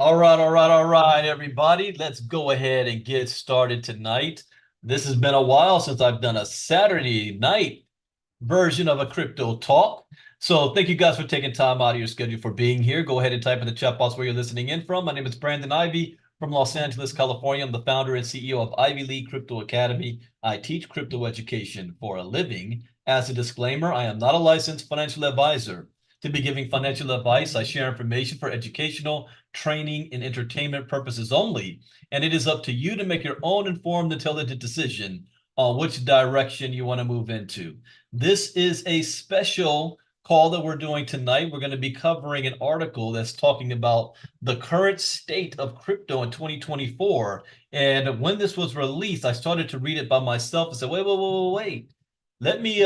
All right, everybody. Let's go ahead and get started tonight. This has been a while since I've done a Saturday night version of a crypto talk. So thank you guys for taking time out of your schedule for being here. Go ahead and type in the chat box where you're listening in from. My name is Brandon Ivey from Los Angeles, California. I'm the founder and CEO of Ivy League Crypto Academy. I teach crypto education for a living. As a disclaimer, I am not a licensed financial advisor. To be giving financial advice, I share information for educational, training, and entertainment purposes only, and it is up to you to make your own informed, intelligent decision on which direction you want to move into. This is a special call that we're doing tonight. We're going to be covering an article that's talking about the current state of crypto in 2024. And when this was released, I started to read it by myself and said, wait. Let me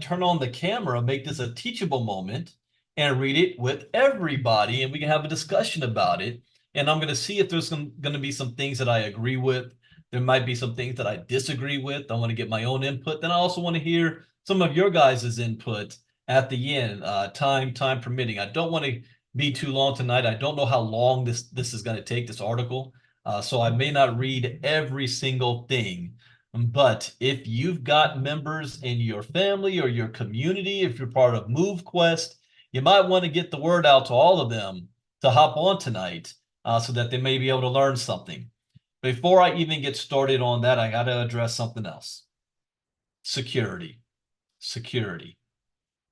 turn on the camera, make this a teachable moment, and read it with everybody, and we can have a discussion about it. And I'm going to see if there's going to be some things that I agree with. There might be some things that I disagree with. I want to get my own input. Then I also want to hear some of your guys' input at the end, time permitting. I don't want to be too long tonight. I don't know how long this is going to take, this article. So I may not read every single thing. But if you've got members in your family or your community, if you're part of MoveQuest, you might want to get the word out to all of them to hop on tonight so that they may be able to learn something. Before I even get started on that, I got to address something else. Security. Security.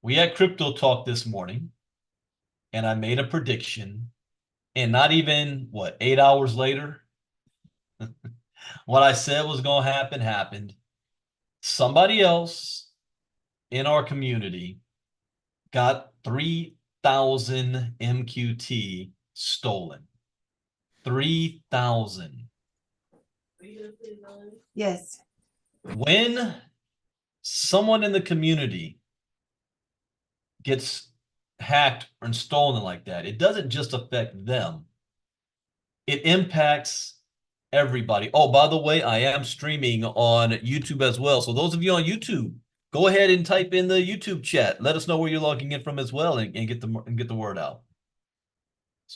We had crypto talk this morning, and I made a prediction, and not even, 8 hours later, what I said was going to happen happened. Somebody else in our community got 3,000 MQT stolen. 3,000. Yes. When someone in the community gets hacked and stolen like that, it doesn't just affect them. It impacts everybody. Oh, by the way, I am streaming on YouTube as well. So those of you on YouTube, go ahead and type in the YouTube chat. Let us know where you're logging in from as well, and get the word out.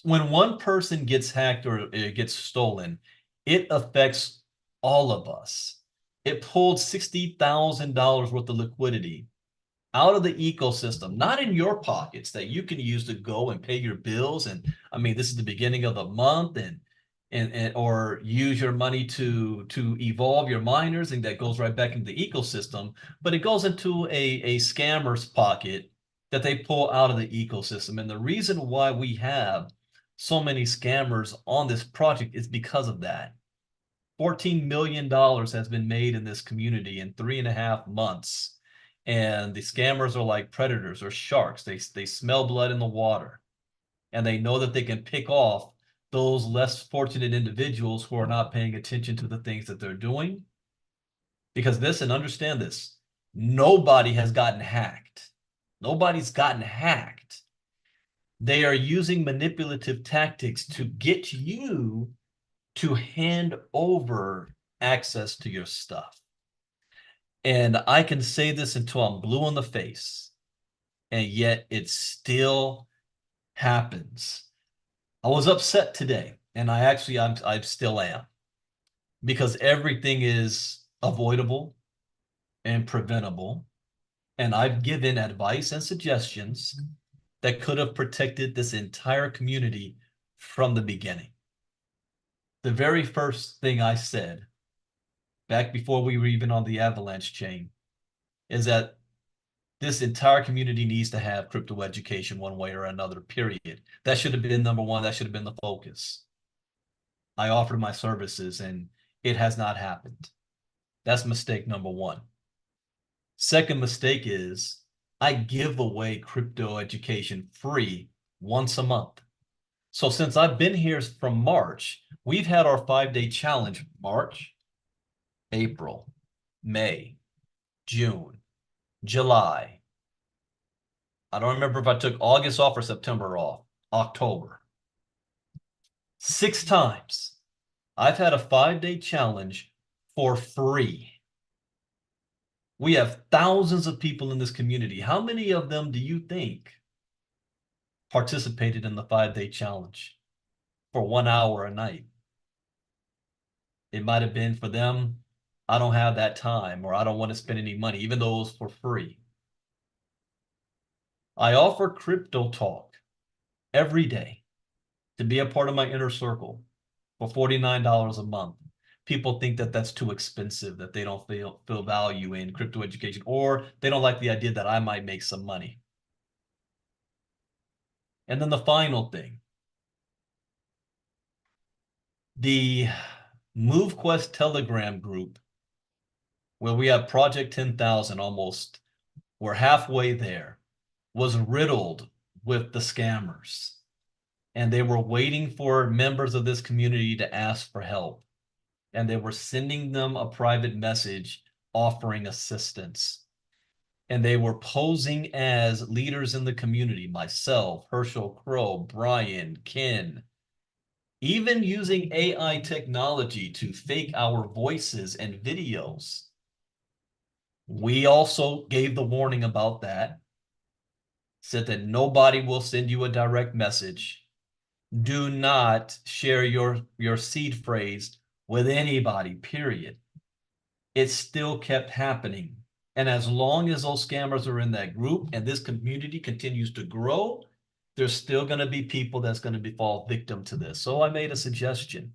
When one person gets hacked or it gets stolen, it affects all of us. It pulled $60,000 worth of liquidity out of the ecosystem, not in your pockets that you can use to go and pay your bills. And I mean, this is the beginning of the month, and or use your money to evolve your miners, and that goes right back into the ecosystem. But it goes into a scammer's pocket that they pull out of the ecosystem. And the reason why we have so many scammers on this project is because of that. $14 million has been made in this community in 3.5 months. And the scammers are like predators or sharks. They smell blood in the water, and they know that they can pick off those less fortunate individuals who are not paying attention to the things that they're doing. Because this, and understand this, nobody has gotten hacked. Nobody's gotten hacked. They are using manipulative tactics to get you to hand over access to your stuff. And I can say this until I'm blue in the face, and yet it still happens. I was upset today, and I still am, because everything is avoidable and preventable. And I've given advice and suggestions that could have protected this entire community from the beginning. The very first thing I said, back before we were even on the avalanche chain, is that this entire community needs to have crypto education one way or another, period. That should have been number one. That should have been the focus. I offered my services, and it has not happened. That's mistake number one. Second mistake is I give away crypto education free once a month. So since I've been here from March, we've had our 5-day challenge: March, April, May, June, July. I don't remember if I took August off or September off. October. 6 times I've had a 5-day challenge for free. We have thousands of people in this community. How many of them do you think participated in the 5-day challenge? for 1 hour a night. It might have been for them, I don't have that time, or I don't want to spend any money, even though it was for free. I offer crypto talk every day to be a part of my inner circle for $49 a month. People think that that's too expensive, that they don't feel value in crypto education, or they don't like the idea that I might make some money. And then the final thing, the MoveQuest Telegram group, where we have Project 10,000 almost, we're halfway there, was riddled with the scammers. And they were waiting for members of this community to ask for help. And they were sending them a private message offering assistance. And they were posing as leaders in the community, myself, Herschel Crow, Brian, Ken, even using AI technology to fake our voices and videos. We also gave the warning about that, said that nobody will send you a direct message. Do not share your seed phrase with anybody, period. It still kept happening. And as long as those scammers are in that group and this community continues to grow, there's still going to be people that's going to fall victim to this. So I made a suggestion.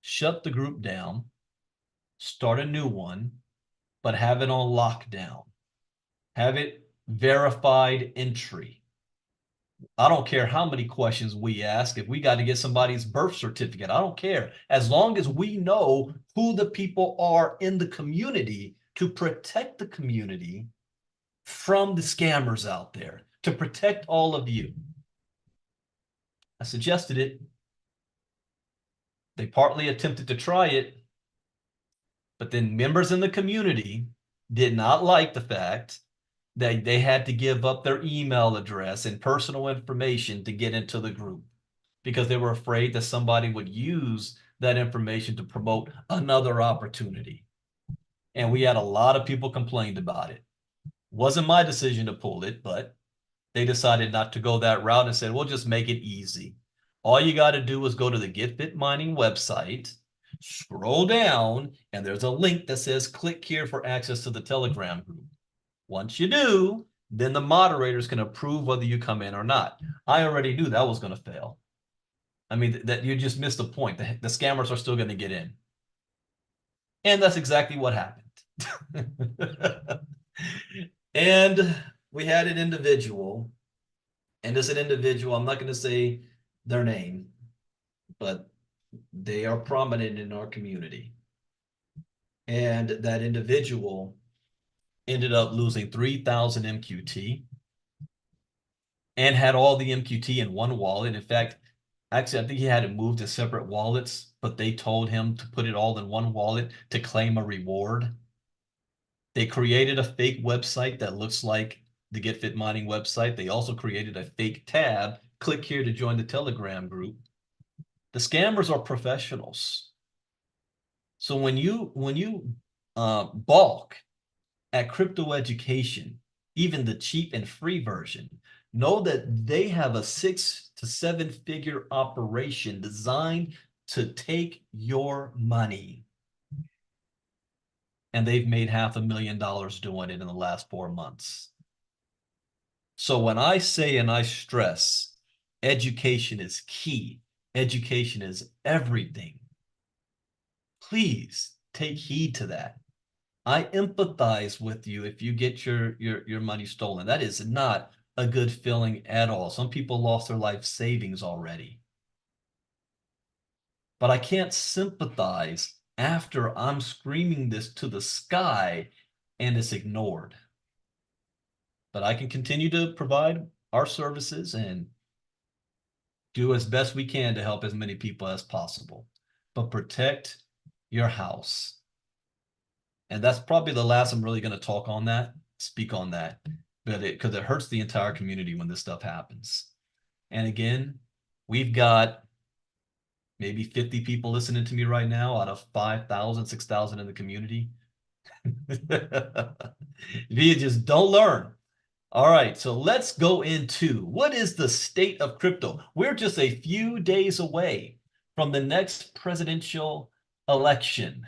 Shut the group down, start a new one, but have it on lockdown. Have it verified entry. I don't care how many questions we ask. If we got to get somebody's birth certificate, I don't care. As long as we know who the people are in the community to protect the community from the scammers out there, to protect all of you. I suggested it. They partly attempted to try it, but then members in the community did not like the fact that they had to give up their email address and personal information to get into the group because they were afraid that somebody would use that information to promote another opportunity. And we had a lot of people complained about it. Wasn't my decision to pull it, but they decided not to go that route and said, we'll just make it easy. All you got to do is go to the Get Fit Mining website, scroll down, and there's a link that says click here for access to the Telegram group. Once you do, then the moderators can approve whether you come in or not. I already knew that was going to fail. I mean, that you just missed the point. The scammers are still going to get in. And that's exactly what happened. And we had an individual, and as an individual, I'm not going to say their name, but they are prominent in our community. And that individual ended up losing 3,000 MQT and had all the MQT in one wallet. In fact, actually, I think he had it moved to separate wallets, but they told him to put it all in one wallet to claim a reward. They created a fake website that looks like the Get Fit Mining website. They also created a fake tab. Click here to join the Telegram group. The scammers are professionals. So when you balk at crypto education, even the cheap and free version, know that they have a 6 to 7 figure operation designed to take your money. And they've made $500,000 doing it in the last 4 months. So when I say and I stress, education is key, education is everything, please take heed to that. I empathize with you if you get your money stolen. That is not a good feeling at all. Some people lost their life savings already. But I can't sympathize after I'm screaming this to the sky and it's ignored. But I can continue to provide our services and do as best we can to help as many people as possible. But protect your house. And that's probably the last I'm really going to speak on that, but because it hurts the entire community when this stuff happens. And again, we've got maybe 50 people listening to me right now out of 5,000, 6,000 in the community. You just don't learn. All right, so let's go into what is the state of crypto. We're just a few days away from the next presidential election.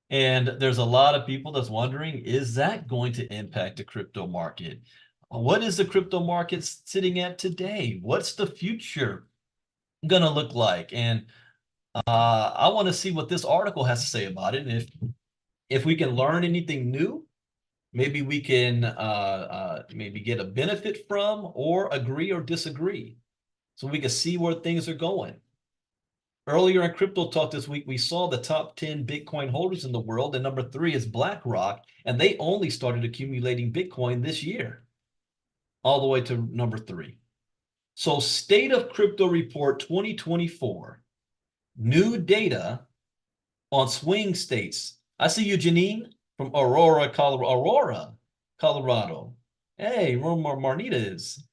And there's a lot of people that's wondering, is that going to impact the crypto market? What is the crypto market sitting at today? What's the future going to look like? And I want to see what this article has to say about it. And if we can learn anything new, maybe we can maybe get a benefit from or agree or disagree so we can see where things are going. Earlier in Crypto Talk this week, we saw the top 10 Bitcoin holders in the world, and number 3 is BlackRock, and they only started accumulating Bitcoin this year, all the way to number 3. So State of Crypto Report 2024, new data on swing states. I see you, Janine, from Aurora, Colorado. Hey, where Marnita is.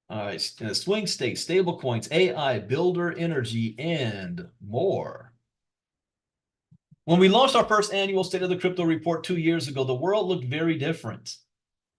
All right, swing states, stablecoins, AI, builder energy, and more. When we launched our first annual State of the Crypto Report 2 years ago, the world looked very different.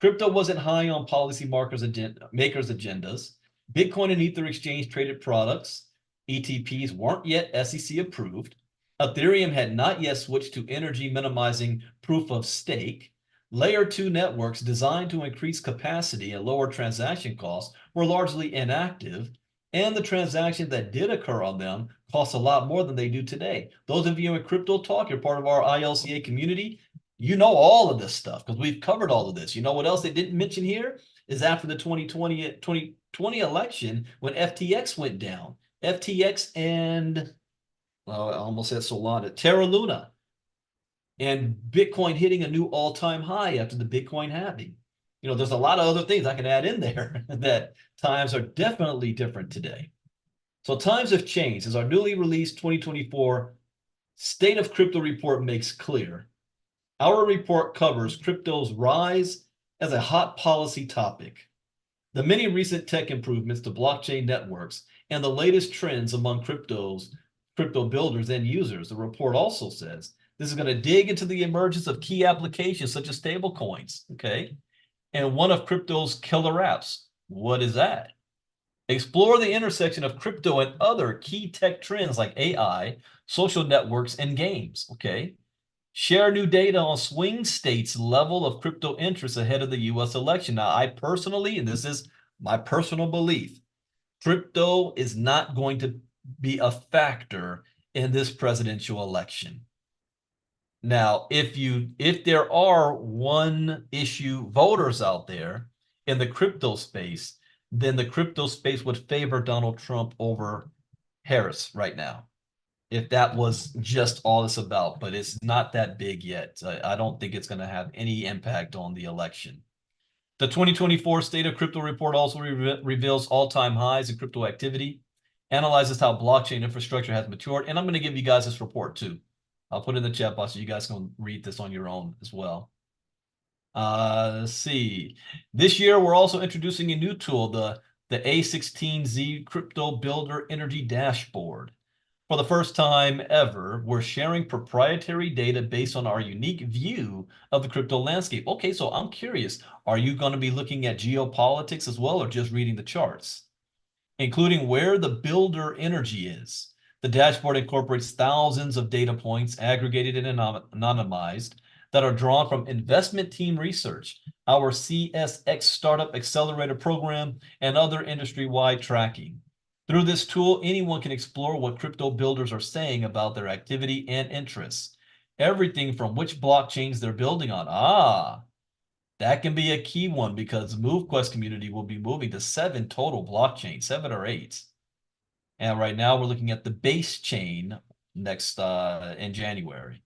Crypto wasn't high on policy makers' agendas. Bitcoin and Ether exchange traded products. ETPs weren't yet SEC approved. Ethereum had not yet switched to energy minimizing proof of stake. Layer 2 networks designed to increase capacity and lower transaction costs were largely inactive, and the transactions that did occur on them cost a lot more than they do today. Those of you in Crypto Talk, you're part of our ILCA community, you know all of this stuff because we've covered all of this. You know what else they didn't mention here is after the 2020 election when FTX went down. FTX and, well, I almost said Solana, Terra Luna, and Bitcoin hitting a new all-time high after the Bitcoin halving. You know, there's a lot of other things I can add in there that times are definitely different today. So times have changed as our newly released 2024 State of Crypto Report makes clear. Our report covers crypto's rise as a hot policy topic, the many recent tech improvements to blockchain networks, and the latest trends among crypto builders and users. The report also says this is going to dig into the emergence of key applications such as stablecoins, okay? And one of crypto's killer apps. What is that? Explore the intersection of crypto and other key tech trends like AI, social networks, and games, okay? Share new data on swing states' level of crypto interest ahead of the U.S. election. Now, I personally, and this is my personal belief, crypto is not going to be a factor in this presidential election. Now, if there are one issue voters out there in the crypto space, then the crypto space would favor Donald Trump over Harris right now, if that was just all it's about, but it's not that big yet. I don't think it's going to have any impact on the election. The 2024 State of Crypto Report also reveals all-time highs in crypto activity, analyzes how blockchain infrastructure has matured, and I'm going to give you guys this report too. I'll put it in the chat box so you guys can read this on your own as well. Let's see. This year, we're also introducing a new tool, the A16Z Crypto Builder Energy Dashboard. For the first time ever, we're sharing proprietary data based on our unique view of the crypto landscape. Okay, so I'm curious, are you going to be looking at geopolitics as well or just reading the charts? Including where the builder energy is. The dashboard incorporates thousands of data points aggregated and anonymized that are drawn from investment team research, our CSX Startup Accelerator program, and other industry-wide tracking. Through this tool, anyone can explore what crypto builders are saying about their activity and interests. Everything from which blockchains they're building on. That can be a key one because the MoveQuest community will be moving to 7 total blockchains, 7 or 8. And right now we're looking at the base chain next in January.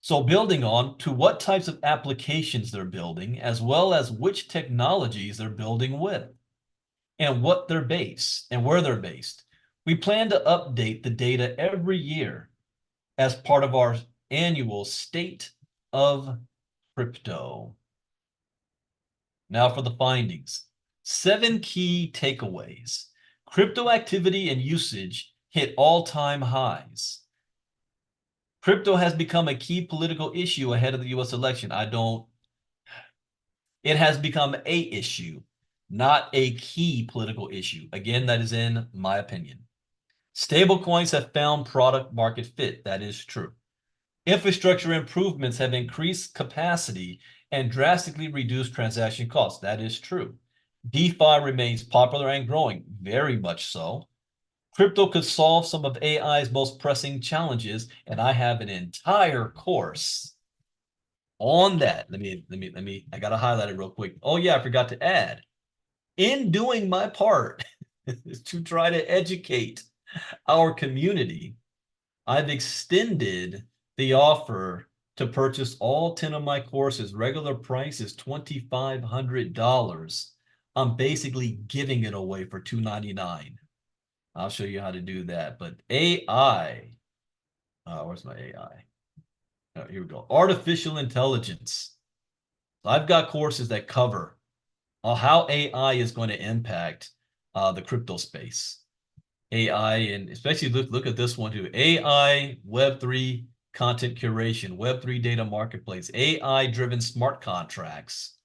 So building on to what types of applications they're building, as well as which technologies they're building with, and what they're based and where they're based. We plan to update the data every year as part of our annual State of Crypto. Now for the findings. 7 key takeaways. Crypto activity and usage hit all-time highs. Crypto has become a key political issue ahead of the U.S. election. It has become a issue, not a key political issue. Again, that is in my opinion. Stablecoins have found product market fit. That is true. Infrastructure improvements have increased capacity and drastically reduced transaction costs. That is true. DeFi remains popular and growing, very much so. Crypto could solve some of AI's most pressing challenges, and I have an entire course on that. I gotta highlight it real quick. Oh yeah, I forgot to add. In doing my part is to try to educate our community, I've extended the offer to purchase all 10 of my courses. Regular price is $2,500. I'm basically giving it away for $299. I'll show you how to do that. But AI, where's my AI? Oh, here we go. Artificial intelligence. So I've got courses that cover how AI is going to impact the crypto space. AI, and especially look at this one too. AI, Web3 content curation, Web3 data marketplace, AI-driven smart contracts,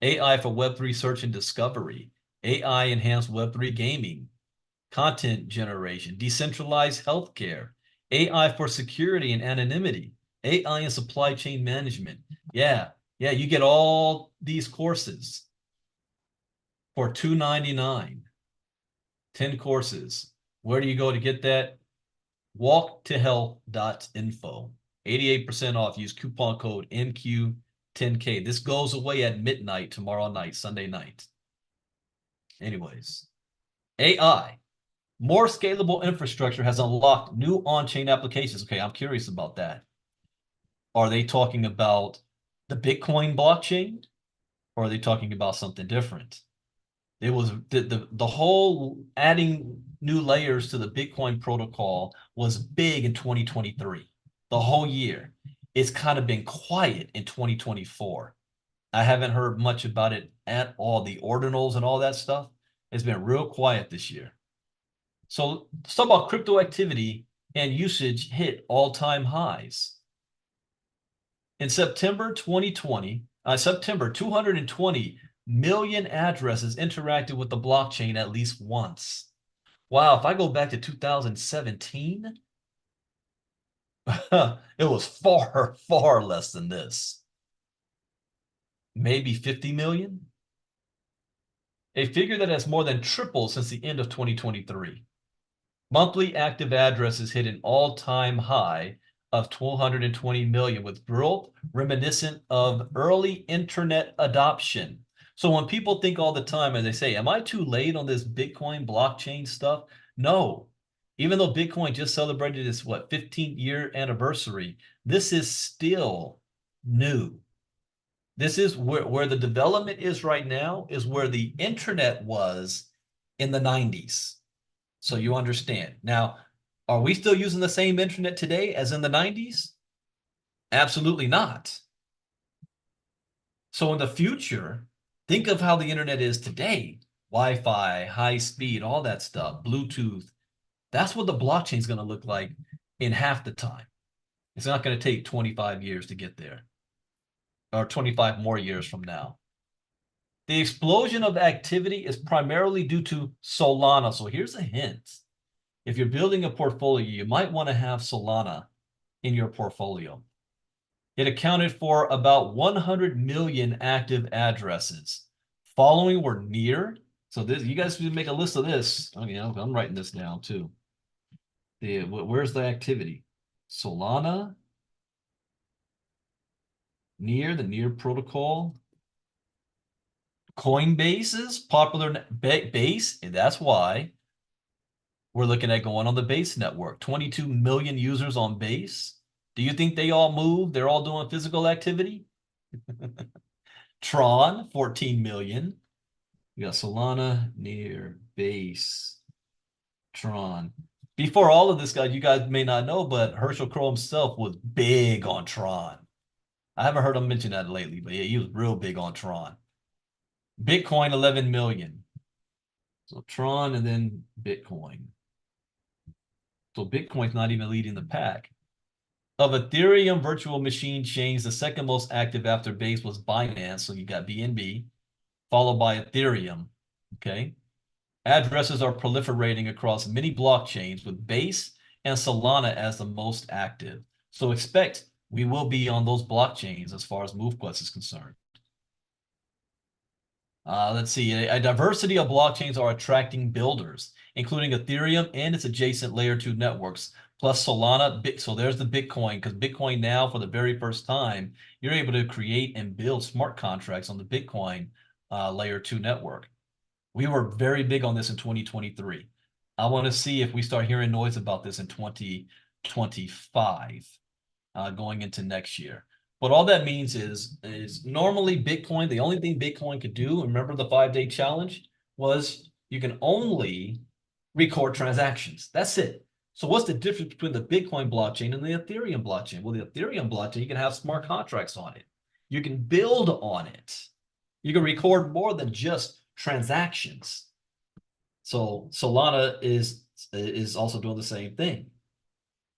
AI for Web3 search and discovery, AI-enhanced Web3 gaming, content generation, decentralized healthcare, AI for security and anonymity, AI and supply chain management. Yeah, you get all these courses for $299, 10 courses. Where do you go to get that? Walktohealth.info. 88% off. Use coupon code NQ10K. This goes away at midnight tomorrow night, Sunday night. Anyways, AI. More scalable infrastructure has unlocked new on-chain applications. Okay, I'm curious about that. Are they talking about the Bitcoin blockchain, or are they talking about something different? It was the whole adding new layers to the Bitcoin protocol was big in 2023, the whole year. It's kind of been quiet in 2024. I haven't heard much about it at all. The ordinals and all that stuff, it's been real quiet this year. So let's talk about crypto activity and usage hit all-time highs. In September 2020, 220 million addresses interacted with the blockchain at least once. Wow, if I go back to 2017, it was far, far less than this. Maybe 50 million? A figure that has more than tripled since the end of 2023. Monthly active addresses hit an all-time high of 220 million, with growth reminiscent of early internet adoption. So when people think all the time and they say, am I too late on this Bitcoin blockchain stuff? No. Even though Bitcoin just celebrated its, 15th year anniversary, this is still new. This is where the development is right now, is where the internet was in the 90s. So you understand. Now, are we still using the same internet today as in the 90s? Absolutely not. So in the future, think of how the internet is today. Wi-Fi, high speed, all that stuff, Bluetooth. That's what the blockchain is going to look like in half the time. It's not going to take 25 years to get there, or 25 more years from now. The explosion of activity is primarily due to Solana. So here's a hint. If you're building a portfolio, you might want to have Solana in your portfolio. It accounted for about 100 million active addresses. Following were Near. So this, you guys should make a list of this. I mean, I'm writing this down too. Where's the activity? Solana, Near, the Near protocol. Coinbase's popular base, and that's why we're looking at going on the Base network. 22 million users on Base. Do you think they all move? They're all doing physical activity? Tron, 14 million. We got Solana, Near, Base, Tron. Before all of this, guys, you guys may not know, but Herschel Crow himself was big on Tron. I haven't heard him mention that lately, but yeah, he was real big on Tron. Bitcoin, 11 million. So Tron and then Bitcoin. So Bitcoin's not even leading the pack. Of Ethereum virtual machine chains, the second most active after Base was Binance. So you got BNB, followed by Ethereum. Okay. Addresses are proliferating across many blockchains with Base and Solana as the most active. So expect we will be on those blockchains as far as MoveQuest is concerned. Let's see. A diversity of blockchains are attracting builders, including Ethereum and its adjacent layer 2 networks, plus Solana. So there's the Bitcoin, because Bitcoin now, for the very first time, you're able to create and build smart contracts on the Bitcoin layer 2 network. We were very big on this in 2023. I want to see if we start hearing noise about this in 2025, going into next year. But all that means is normally Bitcoin, the only thing Bitcoin could do, remember the 5-day challenge, was you can only record transactions. That's it. So what's the difference between the Bitcoin blockchain and the Ethereum blockchain? Well, the Ethereum blockchain, you can have smart contracts on it. You can build on it. You can record more than just transactions. So Solana is also doing the same thing.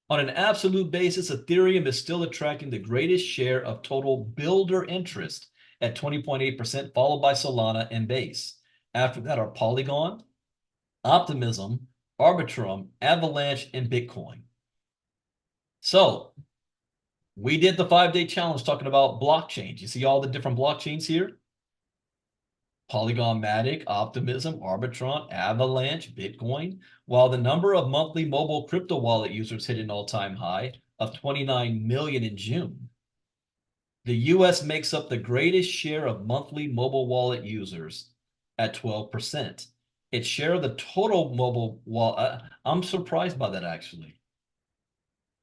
On an absolute basis, Ethereum is still attracting the greatest share of total builder interest at 20.8%, followed by Solana and Base. After that are Polygon, Optimism, Arbitrum, Avalanche, and Bitcoin. So we did the 5-day challenge talking about blockchains. You see all the different blockchains here? Polygon Matic, Optimism, Arbitron, Avalanche, Bitcoin, while the number of monthly mobile crypto wallet users hit an all-time high of 29 million in June. The US makes up the greatest share of monthly mobile wallet users at 12%. Its share of the total mobile wallet, I'm surprised by that actually.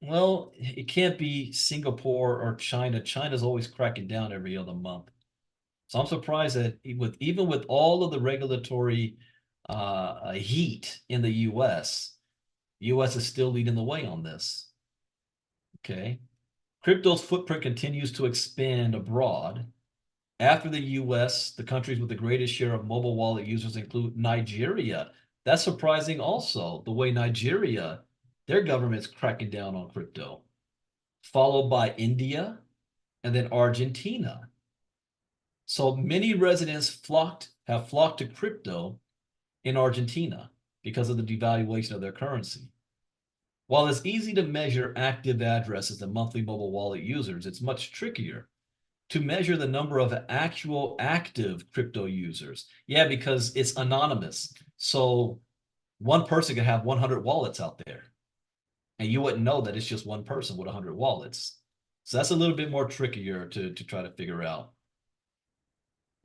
Well, it can't be Singapore or China. China's always cracking down every other month. So I'm surprised that even with all of the regulatory heat in the U.S. is still leading the way on this. Okay. Crypto's footprint continues to expand abroad. After the U.S., the countries with the greatest share of mobile wallet users include Nigeria. That's surprising also, the way Nigeria, their government's cracking down on crypto, followed by India and then Argentina. So many residents have flocked to crypto in Argentina because of the devaluation of their currency. While it's easy to measure active addresses and monthly mobile wallet users, it's much trickier to measure the number of actual active crypto users. Yeah, because it's anonymous. So one person can have 100 wallets out there, and you wouldn't know that it's just one person with 100 wallets. So that's a little bit more trickier to try to figure out.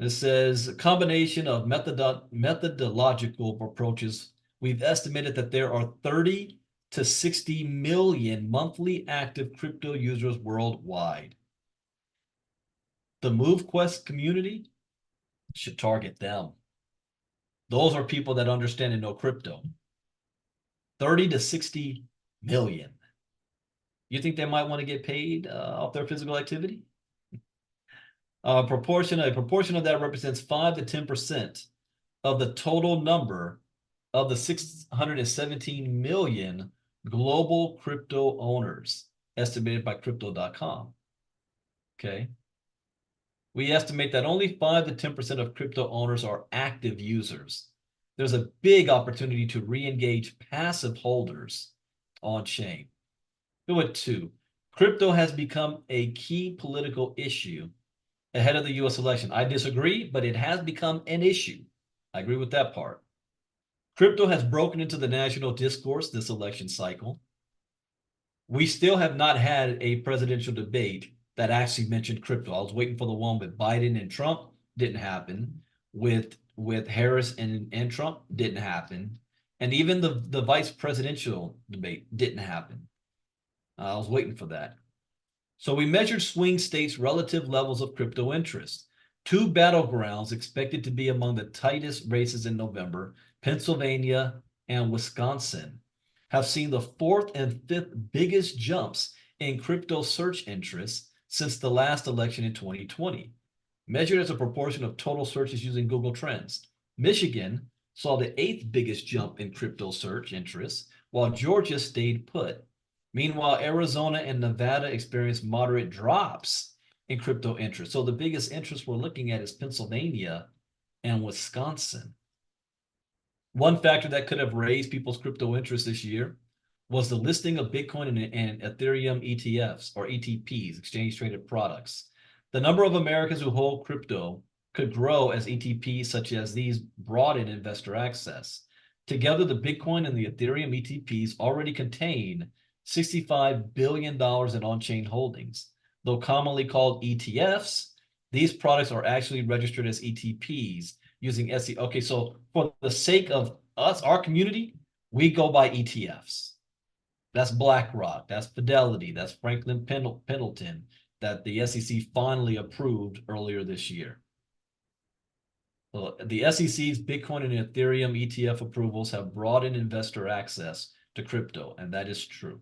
It says a combination of methodological approaches. We've estimated that there are 30 to 60 million monthly active crypto users worldwide. The MoveQuest community should target them. Those are people that understand and know crypto. 30 to 60 million. You think they might want to get paid off their physical activity? A proportion of that represents 5 to 10% of the total number of the 617 million global crypto owners, estimated by crypto.com. Okay. We estimate that only 5 to 10% of crypto owners are active users. There's a big opportunity to re-engage passive holders on chain. Go at 2. Crypto has become a key political issue ahead of the US election. I disagree, but it has become an issue. I agree with that part. Crypto has broken into the national discourse this election cycle. We still have not had a presidential debate that actually mentioned crypto. I was waiting for the one with Biden and Trump. Didn't happen. With Harris and Trump, didn't happen. And even the vice presidential debate didn't happen. I was waiting for that. So we measured swing states' relative levels of crypto interest. 2 battlegrounds expected to be among the tightest races in November, Pennsylvania and Wisconsin, have seen the 4th and 5th biggest jumps in crypto search interest since the last election in 2020, measured as a proportion of total searches using Google Trends. Michigan saw the 8th biggest jump in crypto search interest, while Georgia stayed put. Meanwhile, Arizona and Nevada experienced moderate drops in crypto interest. So the biggest interest we're looking at is Pennsylvania and Wisconsin. One factor that could have raised people's crypto interest this year was the listing of Bitcoin and Ethereum ETFs or ETPs, exchange traded products. The number of Americans who hold crypto could grow as ETPs such as these broaden investor access. Together, the Bitcoin and the Ethereum ETPs already contain $65 billion in on-chain holdings. Though commonly called ETFs, these products are actually registered as ETPs using SEC. Okay, so for the sake of us, our community, we go by ETFs. That's BlackRock, that's Fidelity, that's Franklin Pendleton that the SEC finally approved earlier this year. Well, the SEC's Bitcoin and Ethereum ETF approvals have broadened investor access to crypto, and that is true.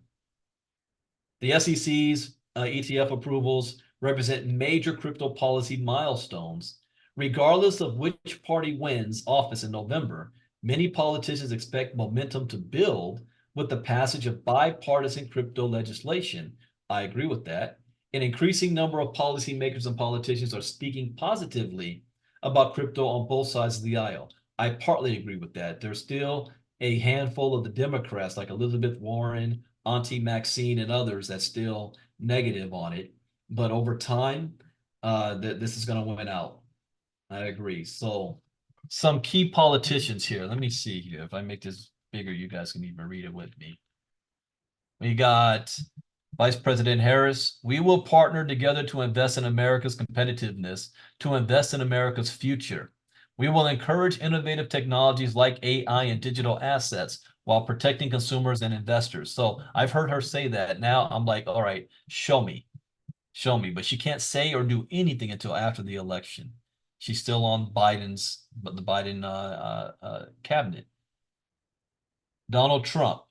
The SEC's ETF approvals represent major crypto policy milestones. Regardless of which party wins office in November, many politicians expect momentum to build with the passage of bipartisan crypto legislation. I agree with that. An increasing number of policymakers and politicians are speaking positively about crypto on both sides of the aisle. I partly agree with that. There's still a handful of the Democrats, like Elizabeth Warren, Auntie Maxine, and others, that's still negative on it. But over time, this is going to win out. I agree. So some key politicians here. Let me see here. If I make this bigger, you guys can even read it with me. We got Vice President Harris. We will partner together to invest in America's competitiveness, to invest in America's future. We will encourage innovative technologies like AI and digital assets while protecting consumers and investors. So I've heard her say that. Now I'm like, all right, show me. Show me. But she can't say or do anything until after the election. She's still on the Biden cabinet. Donald Trump.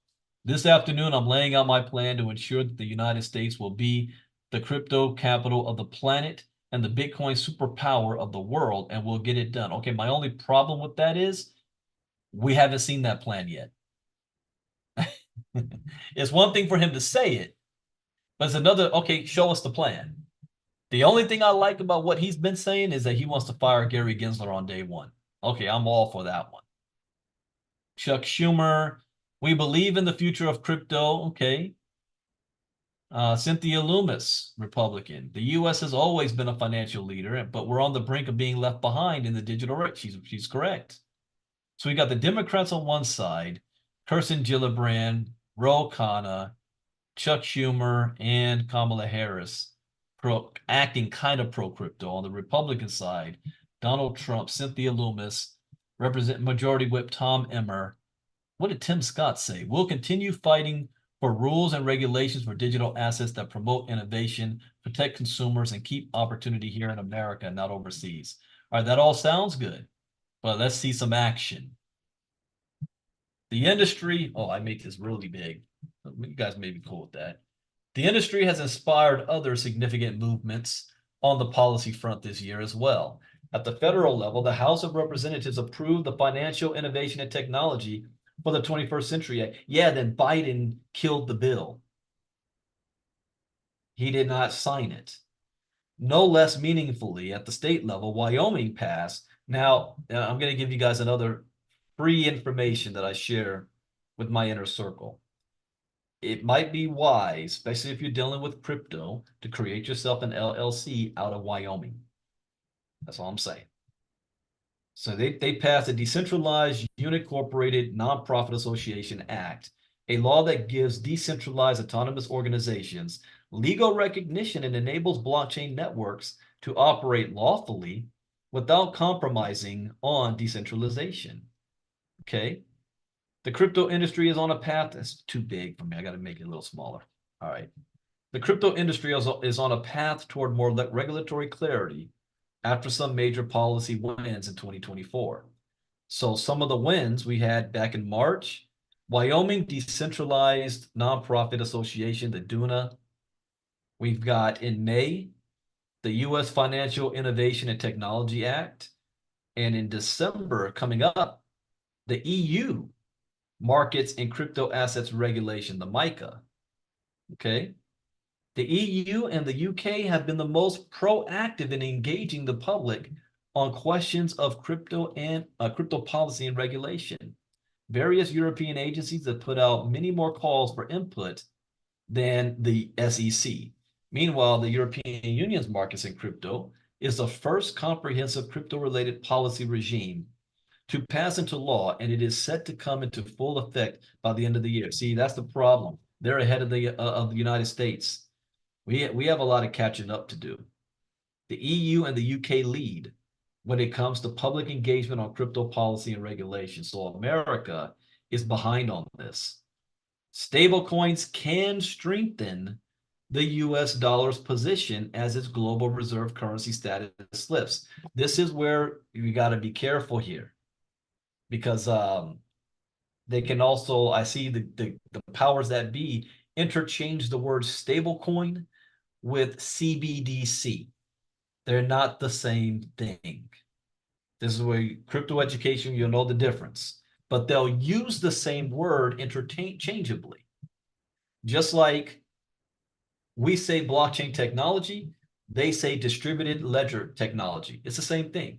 This afternoon, I'm laying out my plan to ensure that the United States will be the crypto capital of the planet and the Bitcoin superpower of the world, and we'll get it done. Okay, my only problem with that is we haven't seen that plan yet. It's one thing for him to say it, but it's another, okay, show us the plan. The only thing I like about what he's been saying is that he wants to fire Gary Gensler on day one. Okay, I'm all for that one. Chuck Schumer, we believe in the future of crypto. Okay. Cynthia Loomis, Republican. The U.S. has always been a financial leader, but we're on the brink of being left behind in the digital race. She's correct. So we got the Democrats on one side, Kirsten Gillibrand, Ro Khanna, Chuck Schumer, and Kamala Harris acting kind of pro-crypto. On the Republican side, Donald Trump, Cynthia Loomis, Majority Whip Tom Emmer. What did Tim Scott say? We'll continue fighting for rules and regulations for digital assets that promote innovation, protect consumers, and keep opportunity here in America, not overseas. All right, that all sounds good, but let's see some action. The industry, oh, I make this really big. You guys may be cool with that. The industry has inspired other significant movements on the policy front this year as well. At the federal level, the House of Representatives approved the Financial Innovation and Technology for the 21st Century Act. Yeah, then Biden killed the bill. He did not sign it. No less meaningfully, at the state level, Wyoming passed. Now, I'm going to give you guys another free information that I share with my inner circle. It might be wise, especially if you're dealing with crypto, to create yourself an LLC out of Wyoming. That's all I'm saying. So they passed a Decentralized Unincorporated Nonprofit Association Act, a law that gives decentralized autonomous organizations legal recognition and enables blockchain networks to operate lawfully without compromising on decentralization. Okay. The crypto industry is on a path that's too big for me. I got to make it a little smaller. All right. The crypto industry is on a path toward more regulatory clarity after some major policy wins in 2024. So some of the wins we had back in March, Wyoming Decentralized Nonprofit Association, the DUNA. We've got in May, the U.S. Financial Innovation and Technology Act. And in December, coming up, the EU Markets and Crypto Assets Regulation, the MiCA. Okay. The EU and the UK have been the most proactive in engaging the public on questions of crypto and crypto policy and regulation. various European agencies have put out many more calls for input than the SEC. Meanwhile, the European Union's markets in crypto is the first comprehensive crypto-related policy regime to pass into law, and it is set to come into full effect by the end of the year. See, that's the problem. They're ahead of the United States. We have a lot of catching up to do. The EU and the UK lead when it comes to public engagement on crypto policy and regulation. So America is behind on this. Stablecoins can strengthen the US dollar's position as its global reserve currency status slips. This is where you got to be careful here because they can also, I see the powers that be interchange the word stablecoin with CBDC. They're not the same thing. This is where crypto education, you'll know the difference. But they'll use the same word interchangeably. Just like we say blockchain technology, they say distributed ledger technology. It's the same thing.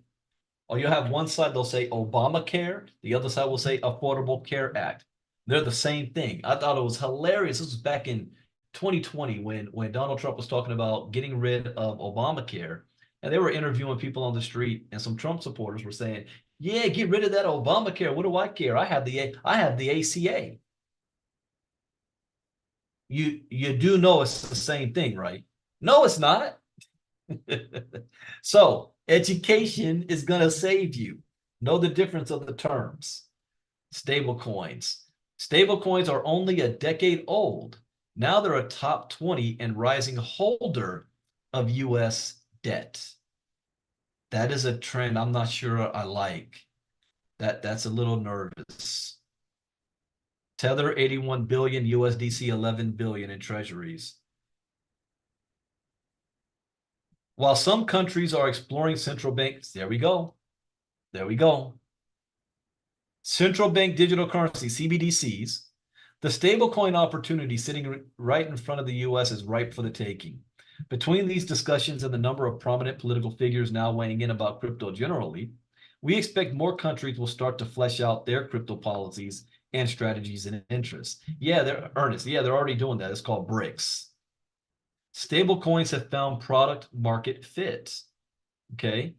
Or you'll have one side, they'll say Obamacare. The other side will say Affordable Care Act. They're the same thing. I thought it was hilarious. This was back in 2020 when Donald Trump was talking about getting rid of Obamacare. And they were interviewing people on the street, and some Trump supporters were saying, yeah, get rid of that Obamacare. What do I care? I have the ACA. You do know it's the same thing, right? No, it's not. So education is going to save you. Know the difference of the terms. Stable coins. Stable coins are only a decade old. Now they're a top 20 and rising holder of U.S. debt. That is a trend I'm not sure I like. That's a little nervous. Tether 81 billion, USDC 11 billion in treasuries. While some countries are exploring central banks, there we go. There we go. Central bank digital currency, CBDCs, the stablecoin opportunity sitting right in front of the US is ripe for the taking. Between these discussions and the number of prominent political figures now weighing in about crypto generally, we expect more countries will start to flesh out their crypto policies and strategies and interests. Yeah, they're earnest. Yeah, they're already doing that. It's called BRICS. Stablecoins have found product market fit. Okay.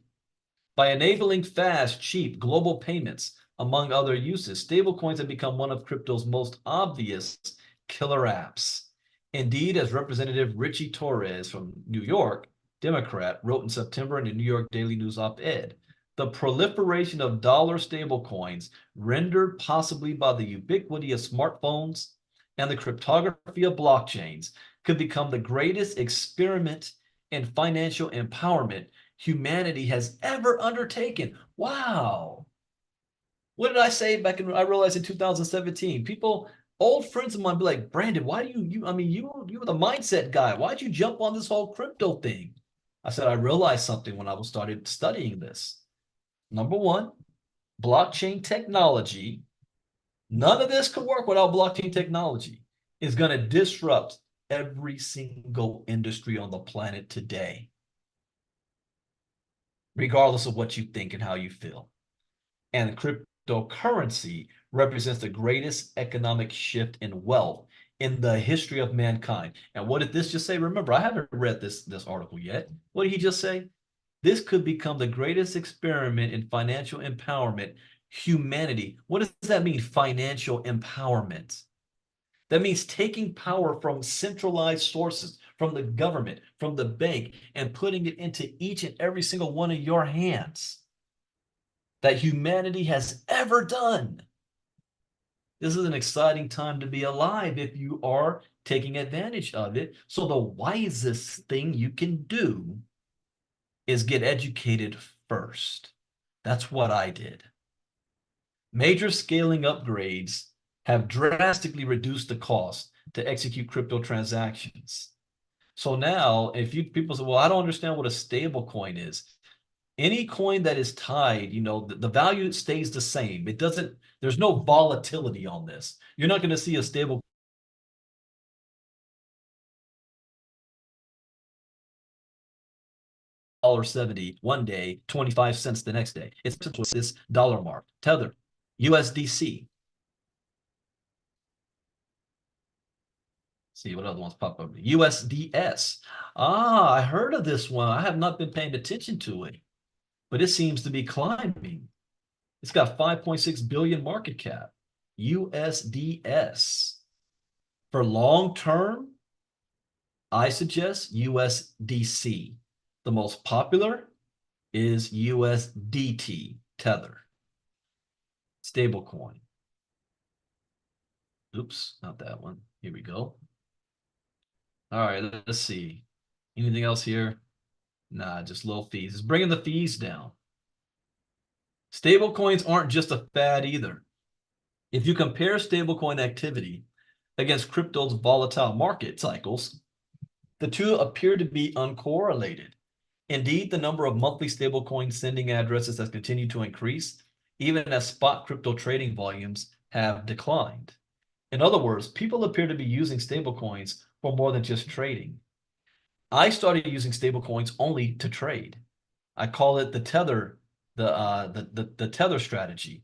By enabling fast, cheap global payments, among other uses, stablecoins have become one of crypto's most obvious killer apps. Indeed, as Representative Richie Torres from New York, Democrat, wrote in September in the New York Daily News op-ed, the proliferation of dollar stablecoins, rendered possibly by the ubiquity of smartphones and the cryptography of blockchains, could become the greatest experiment in financial empowerment humanity has ever undertaken. Wow. What did I say back in, I realized in 2017, people, old friends of mine be like, Brandon, why do you were the mindset guy. Why'd you jump on this whole crypto thing? I said, I realized something when I started studying this. Number one, blockchain technology. None of this could work without blockchain technology. Is going to disrupt every single industry on the planet today, regardless of what you think and how you feel. And cryptocurrency represents the greatest economic shift in wealth in the history of mankind. And what did this just say? Remember, I haven't read this article yet. What did he just say? This could become the greatest experiment in financial empowerment humanity. What does that mean, financial empowerment? That means taking power from centralized sources, from the government, from the bank, and putting it into each and every single one of your hands that humanity has ever done. This is an exciting time to be alive if you are taking advantage of it. So the wisest thing you can do is get educated first. That's what I did. Major scaling upgrades have drastically reduced the cost to execute crypto transactions. So now, if people say, well, I don't understand what a stable coin is. Any coin that is tied, the value stays the same. There's no volatility on this. You're not going to see a stable $1.70 one day, 25 cents the next day. It's this dollar mark. Tether, USDC. See what other ones pop up. USDS. Ah, I heard of this one. I have not been paying attention to it, but it seems to be climbing. It's got 5.6 billion market cap. USDS. For long term, I suggest USDC. The most popular is USDT, Tether. Stablecoin. Oops, not that one. Here we go. All right, let's see. Anything else here? Nah, just low fees. It's bringing the fees down. Stablecoins aren't just a fad either. If you compare stablecoin activity against crypto's volatile market cycles, the two appear to be uncorrelated. Indeed, the number of monthly stablecoin sending addresses has continued to increase, even as spot crypto trading volumes have declined. In other words, people appear to be using stablecoins for more than just trading. I started using stablecoins only to trade. I call it the tether, the tether strategy.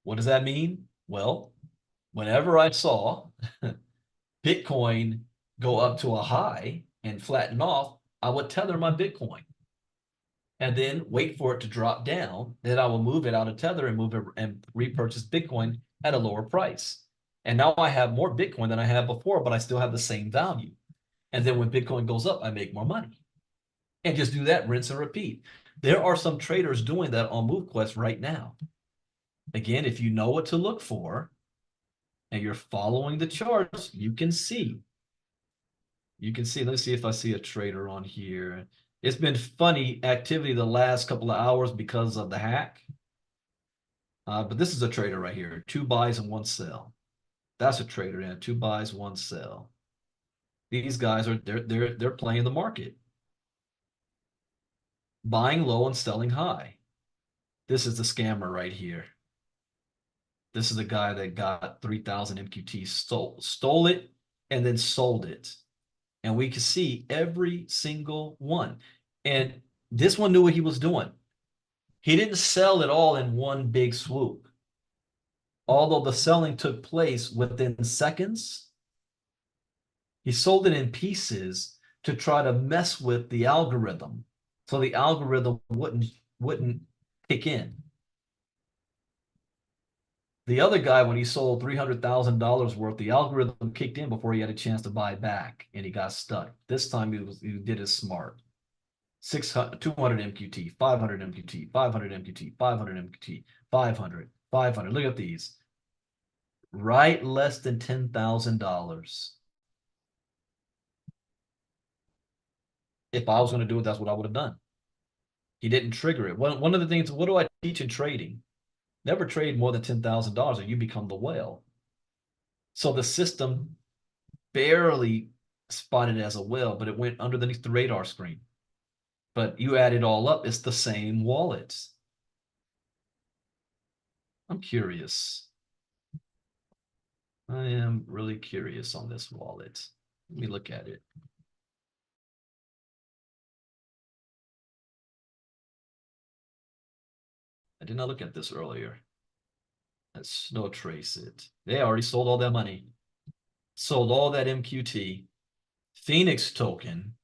What does that mean? Well, whenever I saw Bitcoin go up to a high and flatten off, I would tether my Bitcoin and then wait for it to drop down. Then I will move it out of tether and move it and repurchase Bitcoin at a lower price. And now I have more Bitcoin than I had before, but I still have the same value. And then when Bitcoin goes up, I make more money. And just do that, rinse and repeat. There are some traders doing that on MoveQuest right now. Again, if you know what to look for and you're following the charts, you can see. You can see, let's see if I see a trader on here. It's been funny activity the last couple of hours because of the hack. But this is a trader right here. 2 buys and 1 sell. That's a trader in 2 buys, 1 sell. These guys are they're playing the market. Buying low and selling high. This is the scammer right here. This is the guy that got 3,000 MQT, stole it, and then sold it. And we can see every single one. And this one knew what he was doing. He didn't sell it all in one big swoop. Although the selling took place within seconds, he sold it in pieces to try to mess with the algorithm. So the algorithm wouldn't kick in. The other guy, when he sold $300,000 worth, the algorithm kicked in before he had a chance to buy back, and he got stuck. This time he did it smart. 600, 200 MQT, 500 MQT, 500 MQT, 500 MQT, 500, 500. Look at these. Right less than $10,000. If I was going to do it, that's what I would have done. He didn't trigger it. One of the things, what do I teach in trading? Never trade more than $10,000 or you become the whale. So the system barely spotted it as a whale, but it went underneath the radar screen. But you add it all up, it's the same wallet. I'm curious. I am really curious on this wallet. Let me look at it. I did not look at this earlier. Let's no trace it. They already sold all that money. Sold all that MQT. Phoenix token.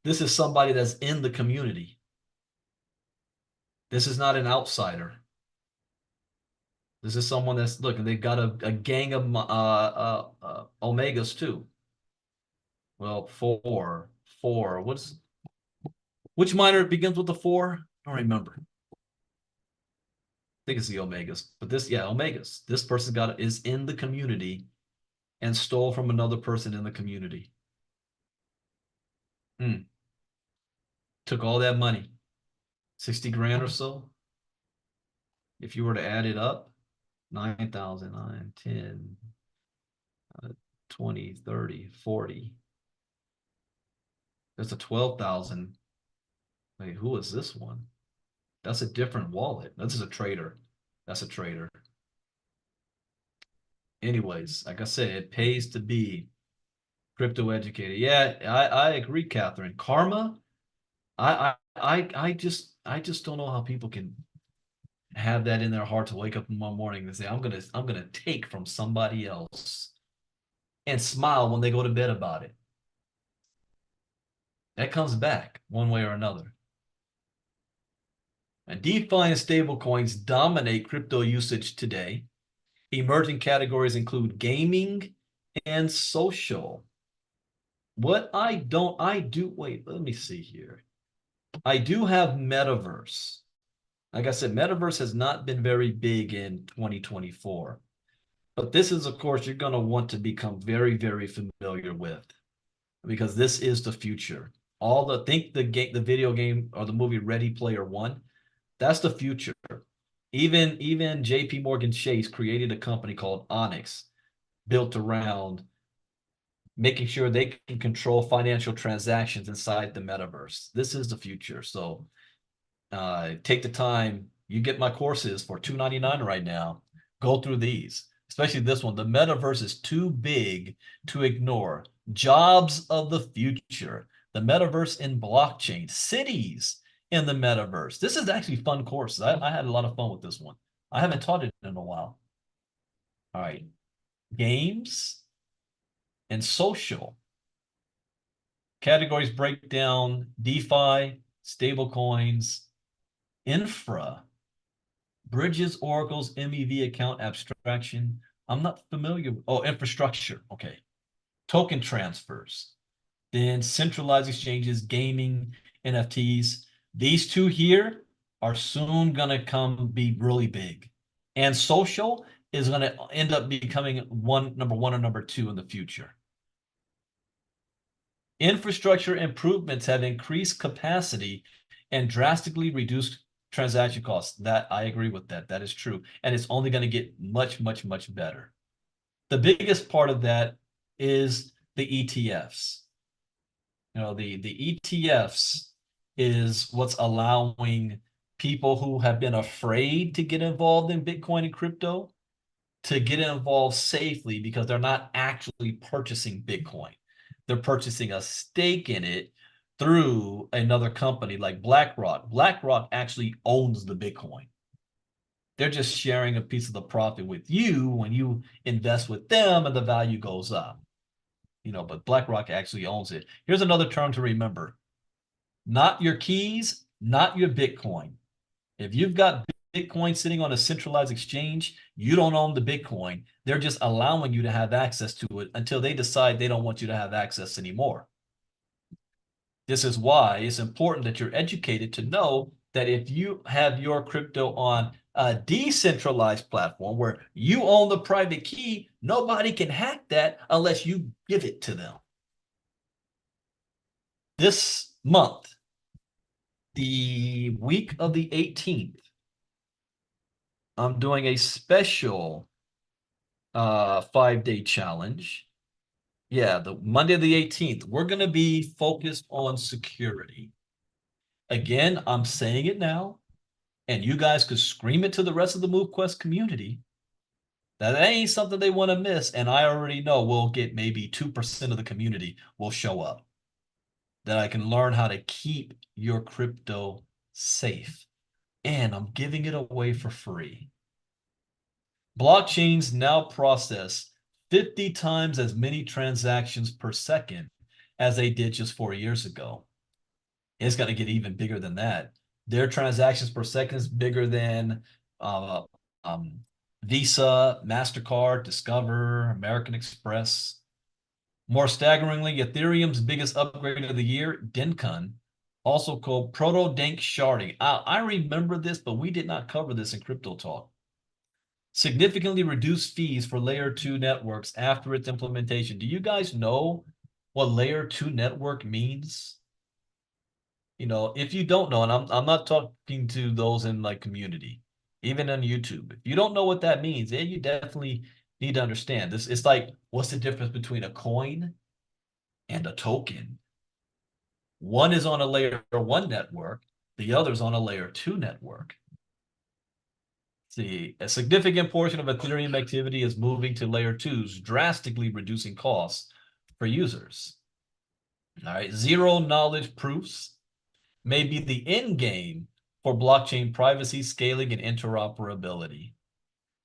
This is somebody that's in the community. This is not an outsider. This is someone that's, look, they've got a gang of Omegas too. Well, four. Which miner begins with the 4? I don't remember. I think it's the Omegas, but this, yeah, Omegas. This person is in the community and stole from another person in the community. Took all that money, 60 grand or so. If you were to add it up, 9,000, 9, 10, 20, 30, 40. That's a 12,000. Wait, who is this one? That's a different wallet. This is a trader. That's a trader. Anyways, like I said, it pays to be crypto educated. Yeah, I agree, Catherine. Karma, I just don't know how people can have that in their heart to wake up in one morning and say, I'm gonna take from somebody else. and smile when they go to bed about it. That comes back one way or another. And DeFi and stablecoins dominate crypto usage today. Emerging categories include gaming and social. What I don't, I do, wait, let me see here. I do have metaverse. Like I said, metaverse has not been very big in 2024. But this is, of course, you're going to want to become very, very familiar with because this is the future. Think the video game or the movie Ready Player One, that's the future. Even JP Morgan Chase created a company called Onyx, built around making sure they can control financial transactions inside the metaverse. This is the future. So take the time. You get my courses for $2.99 right now. Go through these, especially this one. The metaverse is too big to ignore. Jobs of the future. The metaverse in blockchain. Cities in the metaverse. This is actually fun courses. I had a lot of fun with this one. I haven't taught it in a while. All right. Games and social. Categories break down DeFi, stablecoins, infra, bridges, oracles, MEV account abstraction. I'm not familiar. Oh, infrastructure. Okay. Token transfers. Then centralized exchanges, gaming, NFTs. These two here are soon going to be really big. And social is going to end up becoming number one or number two in the future. Infrastructure improvements have increased capacity and drastically reduced transaction costs. That I agree with that. That is true. And it's only going to get much, much, much better. The biggest part of that is the ETFs. The ETFs is what's allowing people who have been afraid to get involved in Bitcoin and crypto to get involved safely because they're not actually purchasing Bitcoin. They're purchasing a stake in it through another company like BlackRock. BlackRock actually owns the Bitcoin. They're just sharing a piece of the profit with you when you invest with them and the value goes up. But BlackRock actually owns it. Here's another term to remember. Not your keys, not your Bitcoin. If you've got Bitcoin sitting on a centralized exchange, you don't own the Bitcoin. They're just allowing you to have access to it until they decide they don't want you to have access anymore. This is why it's important that you're educated to know that if you have your crypto on a decentralized platform where you own the private key, nobody can hack that unless you give it to them. This month, the week of the 18th, I'm doing a special 5-day challenge. Yeah, the Monday of the 18th, we're going to be focused on security. Again, I'm saying it now, and you guys could scream it to the rest of the MoveQuest community. That ain't something they want to miss, and I already know we'll get maybe 2% of the community will show up. That I can learn how to keep your crypto safe. And I'm giving it away for free. Blockchains now process 50 times as many transactions per second as they did just 4 years ago. It's going to get even bigger than that. Their transactions per second is bigger than Visa, MasterCard, Discover, American Express. More staggeringly, Ethereum's biggest upgrade of the year, Dencun, also called Proto-Dank sharding. I remember this, but we did not cover this in Crypto Talk. Significantly reduced fees for layer 2 networks after its implementation. Do you guys know what layer 2 network means? If you don't know, and I'm not talking to those in like community, even on YouTube. If you don't know what that means, then you definitely need to understand this. It's like, what's the difference between a coin and a token? One is on a layer 1 network, the other's on a layer 2 network. See, a significant portion of Ethereum activity is moving to layer 2s, drastically reducing costs for users. All right, zero knowledge proofs may be the end game for blockchain privacy, scaling, and interoperability.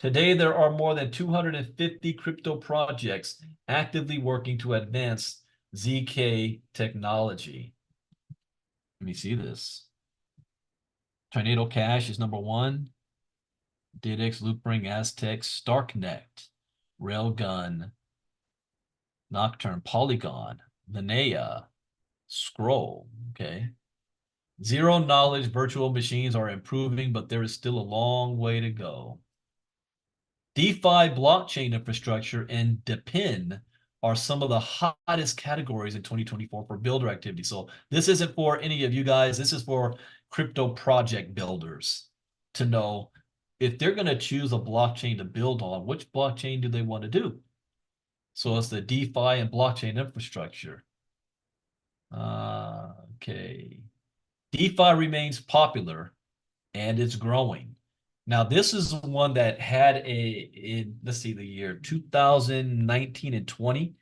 Today, there are more than 250 crypto projects actively working to advance ZK technology. Let me see this. Tornado Cash is number one. DidX, Loopring, Aztec, Starknet, Railgun, Nocturne, Polygon, Linnea, Scroll. Okay. Zero knowledge virtual machines are improving, but there is still a long way to go. DeFi blockchain infrastructure and Depin are some of the hottest categories in 2024 for builder activity. So this isn't for any of you guys. This is for crypto project builders to know if they're going to choose a blockchain to build on, which blockchain do they want to do? So it's the DeFi and blockchain infrastructure. Okay. DeFi remains popular and it's growing. Now, this is one that had let's see, the year 2019 and 20,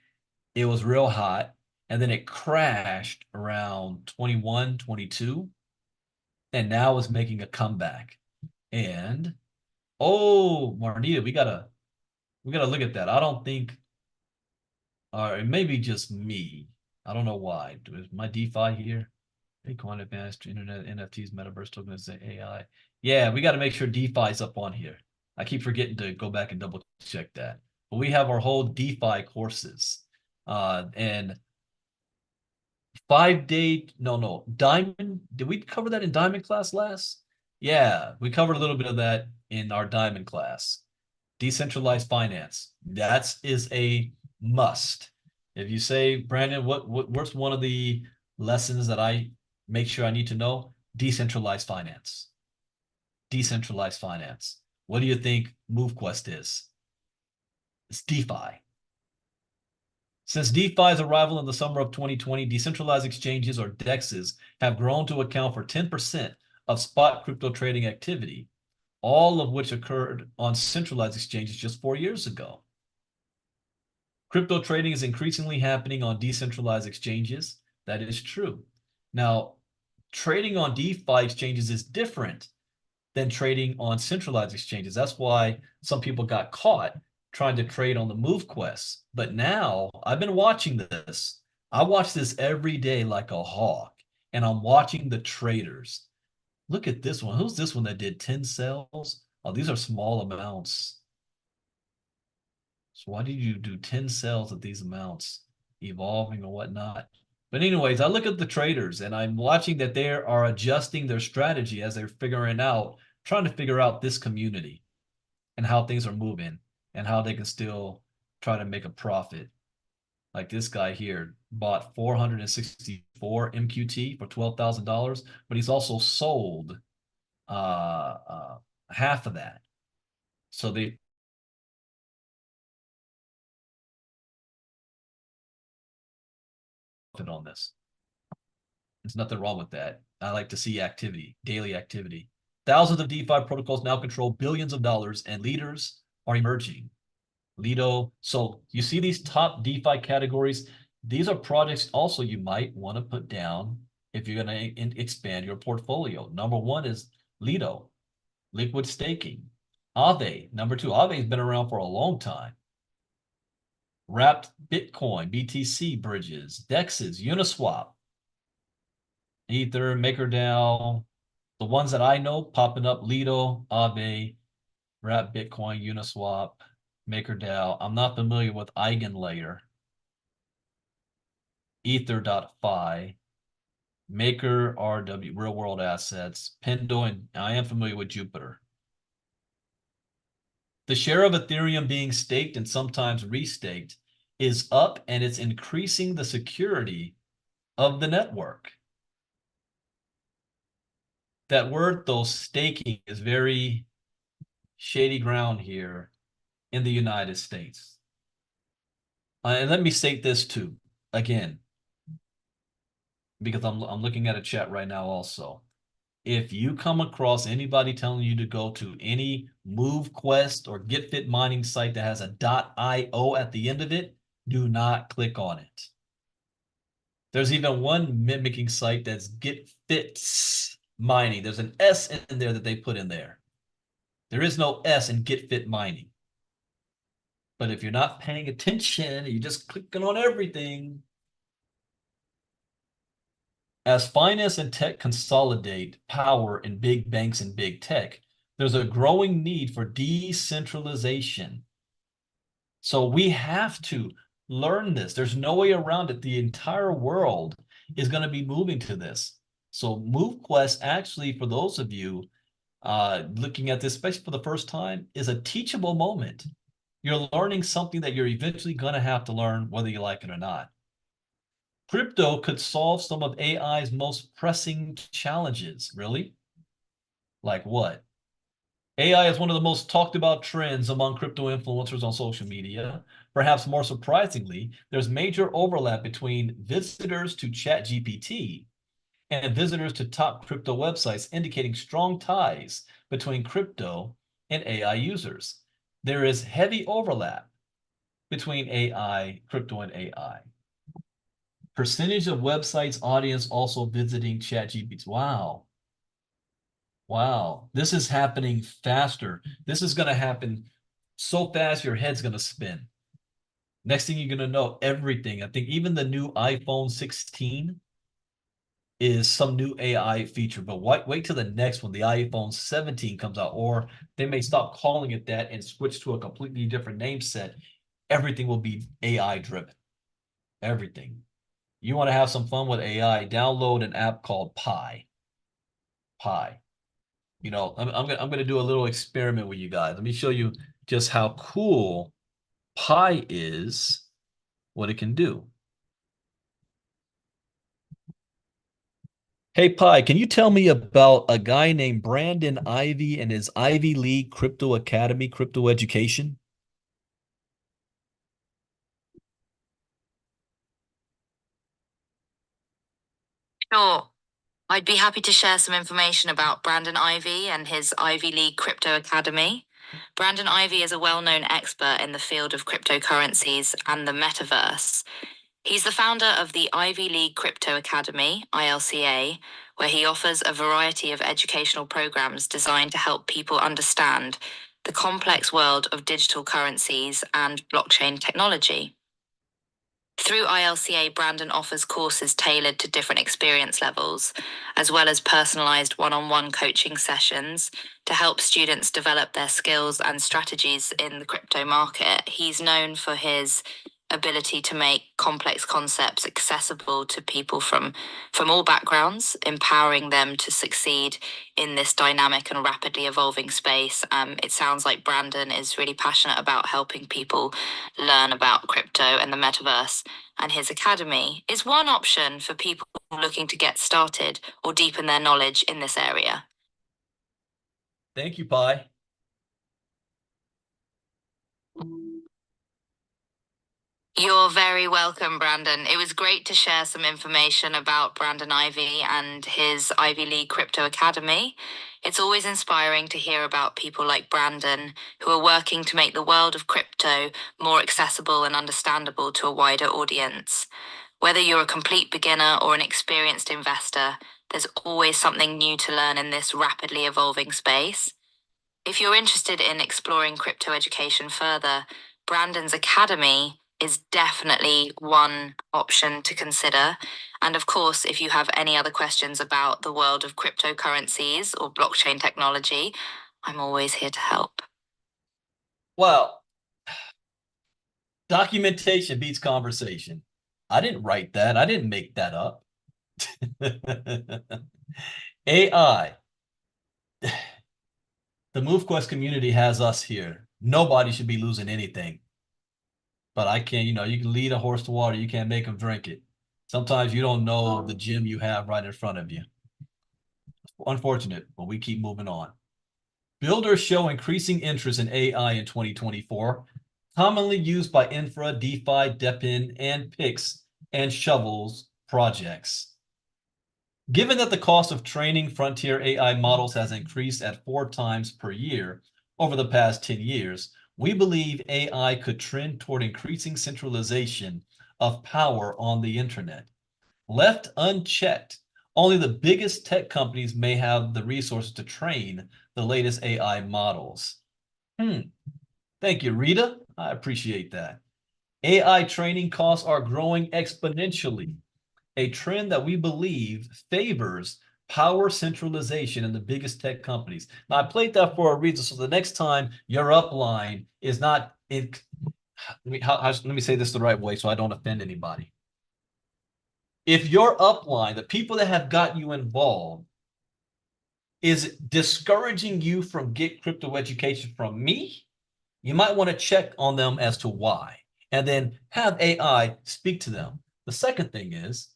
it was real hot. And then it crashed around 21, 22. And now it's making a comeback. And, oh, Marnita, we gotta look at that. I don't think, or it may be just me. I don't know why. Is my DeFi here? Bitcoin advanced internet, NFTs, metaverse tokens, AI. Yeah, we got to make sure DeFi is up on here. I keep forgetting to go back and double check that. But we have our whole DeFi courses. And 5-day, no, Diamond. Did we cover that in Diamond class last? Yeah, we covered a little bit of that in our Diamond class. Decentralized finance. That is a must. If you say, Brandon, what's one of the lessons that I make sure I need to know? Decentralized finance. Decentralized finance. What do you think MoveQuest is? It's DeFi. Since DeFi's arrival in the summer of 2020, decentralized exchanges or DEXs have grown to account for 10% of spot crypto trading activity, all of which occurred on centralized exchanges just 4 years ago. Crypto trading is increasingly happening on decentralized exchanges. That is true. Now, trading on DeFi exchanges is different than trading on centralized exchanges. That's why some people got caught trying to trade on the MoveQuest. But now I've been watching this. I watch this every day like a hawk, and I'm watching the traders. Look at this one. Who's this one that did 10 sales? Oh, these are small amounts. So why did you do 10 sales at these amounts, evolving or whatnot? But anyways, I look at the traders and I'm watching that they are adjusting their strategy as they're trying to figure out this community and how things are moving and how they can still try to make a profit. Like this guy here bought 464 MQT for $12,000, but he's also sold half of that. So they on this. There's nothing wrong with that. I like to see activity, daily activity. Thousands of DeFi protocols now control billions of dollars, and leaders are emerging. Lido. So you see these top DeFi categories. These are projects also you might want to put down if you're going to expand your portfolio. Number one is Lido, liquid staking. Aave, number two. Aave has been around for a long time. Wrapped Bitcoin, BTC bridges, DEXs, Uniswap, Ether, MakerDAO. The ones that I know popping up: Lido, Aave, Wrapped Bitcoin, Uniswap, MakerDAO. I'm not familiar with EigenLayer, Ether.fi, Maker RW, Real World Assets, Pendo, and I am familiar with Jupiter. The share of Ethereum being staked and sometimes restaked is up, and it's increasing the security of the network. That word, though, staking, is very shady ground here in the United States. And let me state this too, again, because I'm looking at a chat right now also. If you come across anybody telling you to go to any MoveQuest or GetFit mining site that has a .io at the end of it, do not click on it. There's even one mimicking site that's GetFits mining. There's an S in there that they put in there. There is no S in get fit mining. But if you're not paying attention, you're just clicking on everything. As finance and tech consolidate power in big banks and big tech, there's a growing need for decentralization. So we have to learn this. There's no way around it. The entire world is going to be moving to this. So MoveQuest actually, for those of you looking at this, especially for the first time, is a teachable moment. You're learning something that you're eventually going to have to learn, whether you like it or not. Crypto could solve some of AI's most pressing challenges. Really? Like what? AI is one of the most talked about trends among crypto influencers on social media. Perhaps more surprisingly, there's major overlap between visitors to ChatGPT and visitors to top crypto websites, indicating strong ties between crypto and AI users. There is heavy overlap between AI, crypto, and AI. Percentage of websites audience also visiting ChatGPT. Wow. Wow. This is happening faster. This is going to happen so fast your head's going to spin. Next thing you're going to know, everything. I think even the new iPhone 16 is some new AI feature, but wait till the next one, the iPhone 17 comes out, or they may stop calling it that and switch to a completely different name set. Everything will be AI driven. Everything. You want to have some fun with AI, download an app called Pi. Pi. You know, I'm gonna do a little experiment with you guys. Let me show you just how cool Pi is, what it can do. Hey Pi, can you tell me about a guy named Brandon Ivey and his Ivy League Crypto Academy, crypto education? Sure. I'd be happy to share some information about Brandon Ivey and his Ivy League Crypto Academy. Brandon Ivey is a well known expert in the field of cryptocurrencies and the metaverse. He's the founder of the Ivy League Crypto Academy, ILCA, where he offers a variety of educational programs designed to help people understand the complex world of digital currencies and blockchain technology. Through ILCA, Brandon offers courses tailored to different experience levels, as well as personalized one on one coaching sessions to help students develop their skills and strategies in the crypto market. He's known for his ability to make complex concepts accessible to people from all backgrounds, empowering them to succeed in this dynamic and rapidly evolving space. It sounds like Brandon is really passionate about helping people learn about crypto and the metaverse, and his academy is one option for people looking to get started or deepen their knowledge in this area. Thank you, Pi. You're very welcome, Brandon. It was great to share some information about Brandon Ivey and his Ivy League Crypto Academy. It's always inspiring to hear about people like Brandon who are working to make the world of crypto more accessible and understandable to a wider audience. Whether you're a complete beginner or an experienced investor, there's always something new to learn in this rapidly evolving space. If you're interested in exploring crypto education further, Brandon's Academy is definitely one option to consider. And of course, if you have any other questions about the world of cryptocurrencies or blockchain technology, I'm always here to help. Well, documentation beats conversation. I didn't write that. I didn't make that up. AI. The MoveQuest community has us here. Nobody should be losing anything. But I can't, you can lead a horse to water. You can't make them drink it. Sometimes you don't know the gym you have right in front of you. Unfortunate, but we keep moving on. Builders show increasing interest in AI in 2024, commonly used by infra, DeFi, DePIN, and picks and shovels projects. Given that the cost of training frontier AI models has increased at 4 times per year over the past 10 years, we believe AI could trend toward increasing centralization of power on the internet. Left unchecked, only the biggest tech companies may have the resources to train the latest AI models. Thank you, Rita. I appreciate that. AI training costs are growing exponentially, a trend that we believe favors power centralization in the biggest tech companies. Now, I played that for a reason. So the next time your upline is not in, let me say this the right way so I don't offend anybody. If your upline, the people that have got you involved, is discouraging you from get crypto education from me, you might want to check on them as to why, and then have AI speak to them. The second thing is,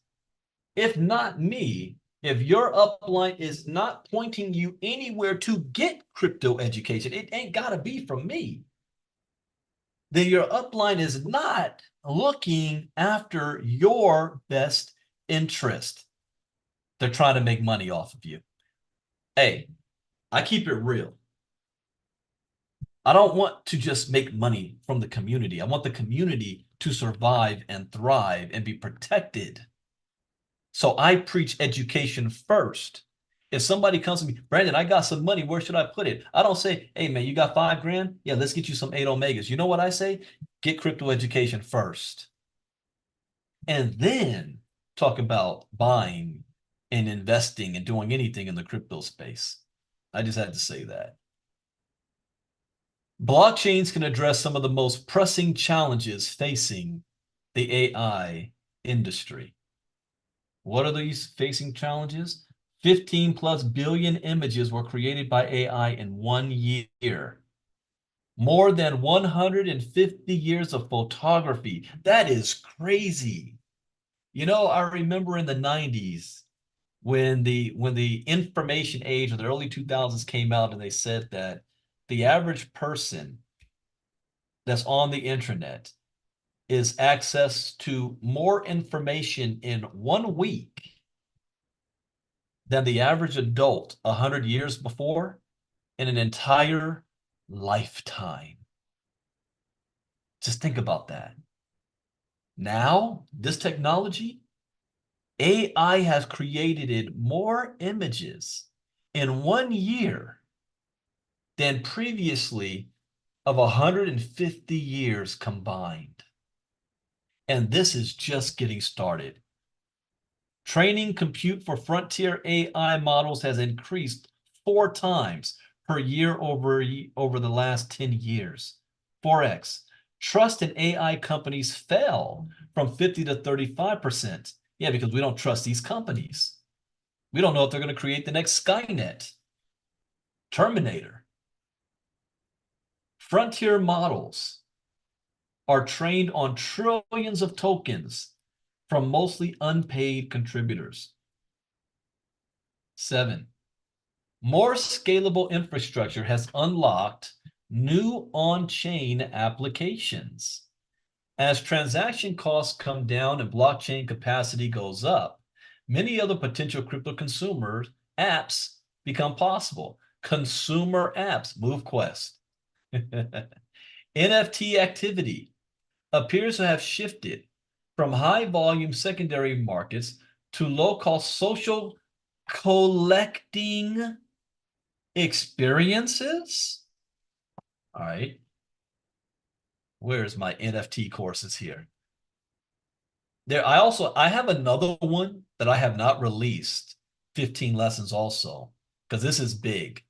if not me, if your upline is not pointing you anywhere to get crypto education, it ain't got to be from me, then your upline is not looking after your best interest. They're trying to make money off of you. Hey, I keep it real. I don't want to just make money from the community. I want the community to survive and thrive and be protected. So I preach education first. If somebody comes to me, Brandon, I got some money, where should I put it? I don't say, hey man, you got 5 grand? Yeah, let's get you some 8 Omegas. You know what I say? Get crypto education first. And then talk about buying and investing and doing anything in the crypto space. I just had to say that. Blockchains can address some of the most pressing challenges facing the AI industry. What are these facing challenges? 15 plus billion images were created by AI in 1 year. More than 150 years of photography. That is crazy. You know, I remember in the 90s when the information age of the early 2000s came out and they said that the average person that's on the internet is access to more information in 1 week than the average adult 100 years before in an entire lifetime. Just think about that. Now, this technology, AI has created more images in 1 year than previously of 150 years combined. And this is just getting started. Training compute for frontier AI models has increased 4 times per year over the last 10 years. 4x. Trust in AI companies fell from 50 to 35%. Yeah, because we don't trust these companies. We don't know if they're going to create the next Skynet, Terminator. Frontier models are trained on trillions of tokens from mostly unpaid contributors. 7. More scalable infrastructure has unlocked new on-chain applications. As transaction costs come down and blockchain capacity goes up, many other potential crypto consumer apps become possible. Consumer apps, MoveQuest. NFT activity appears to have shifted from high-volume secondary markets to low-cost social collecting experiences. All right. Where's my NFT courses here? I have another one that I have not released, 15 lessons also, because this is big.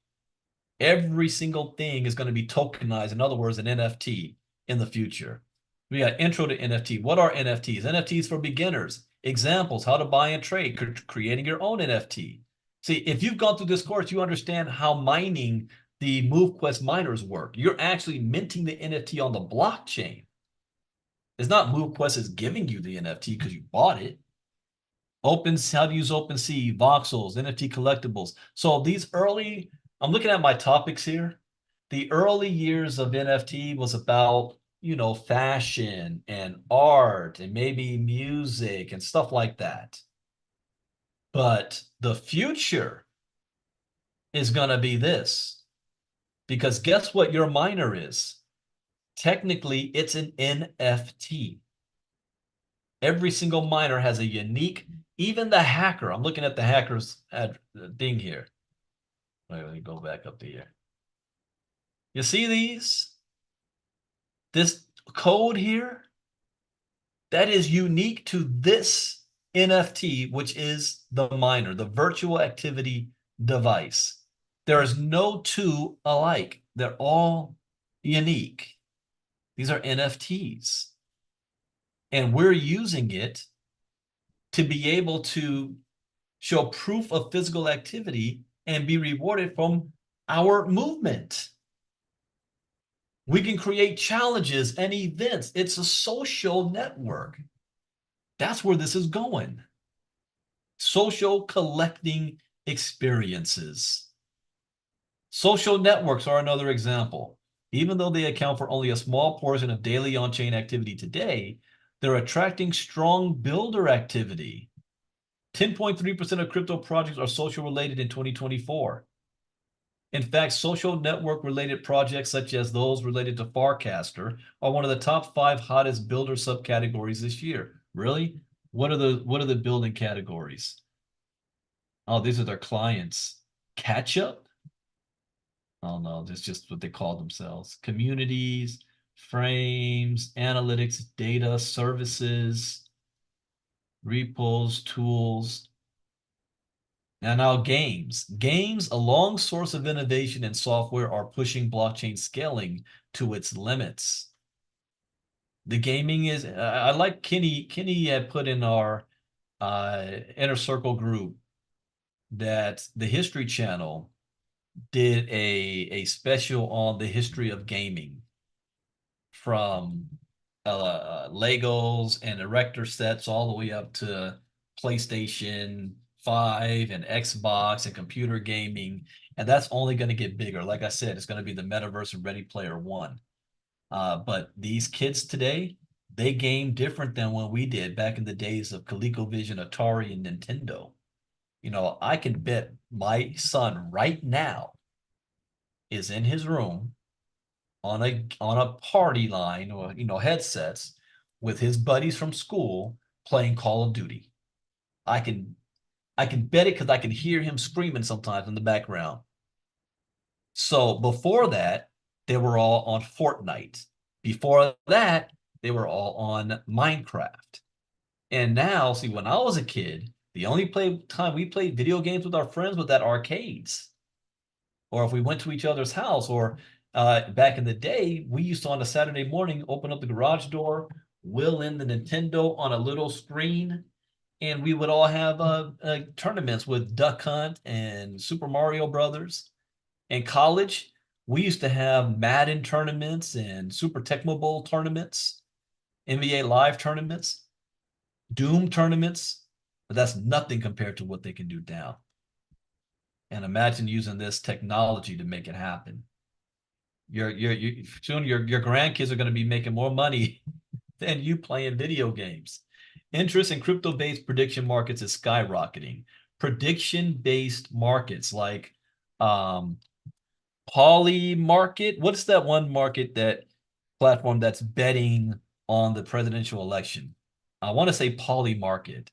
Every single thing is going to be tokenized. In other words, an NFT in the future. We got intro to NFT. What are NFTs? NFTs for beginners. Examples, how to buy and trade, creating your own NFT. See, if you've gone through this course, you understand how mining the MoveQuest miners work. You're actually minting the NFT on the blockchain. It's not MoveQuest is giving you the NFT because you bought it. How to use OpenSea, voxels, NFT collectibles. So these early, I'm looking at my topics here. The early years of NFT was about, fashion and art and maybe music and stuff like that. But the future is going to be this, because guess what your miner is? Technically, it's an NFT. Every single miner has a unique, even the hacker. I'm looking at the hacker's thing here. Wait, let me go back up to here. You see these? This code here, that is unique to this NFT, which is the miner, the virtual activity device. There is no two alike. They're all unique. These are NFTs. And we're using it to be able to show proof of physical activity and be rewarded from our movement. We can create challenges and events. It's a social network. That's where this is going. Social collecting experiences. Social networks are another example. Even though they account for only a small portion of daily on-chain activity today, they're attracting strong builder activity. 10.3% of crypto projects are social related in 2024. In fact, social network related projects such as those related to Farcaster are one of the top 5 hottest builder subcategories this year. Really? What are the building categories? Oh, these are their clients. Catch up? Oh no, that's just what they call themselves. Communities, frames, analytics, data, services, repos, tools. And now games. Games, a long source of innovation in software, are pushing blockchain scaling to its limits. The gaming is, I like Kenny had put in our inner circle group that the History Channel did a special on the history of gaming from Legos and erector sets all the way up to PlayStation 5 and Xbox and computer gaming. And that's only going to get bigger. Like I said, it's going to be the metaverse of Ready Player One. But these kids today, they game different than when we did back in the days of ColecoVision, Atari, and Nintendo. You know, I can bet my son right now is in his room on a party line or headsets with his buddies from school playing Call of Duty. I can bet it because I can hear him screaming sometimes in the background. So before that, they were all on Fortnite. Before that, they were all on Minecraft. And now, see, when I was a kid, the only time we played video games with our friends was at arcades. Or if we went to each other's house, or back in the day, we used to on a Saturday morning open up the garage door, wheel in the Nintendo on a little screen, and we would all have tournaments with Duck Hunt and Super Mario Brothers. In college, we used to have Madden tournaments and Super Tecmo Bowl tournaments, NBA Live tournaments, Doom tournaments, but that's nothing compared to what they can do now. And imagine using this technology to make it happen. Soon your grandkids are going to be making more money than you playing video games. Interest in crypto-based prediction markets is skyrocketing. Prediction-based markets like Poly Market. What's that one market, that platform that's betting on the presidential election? I want to say Poly Market.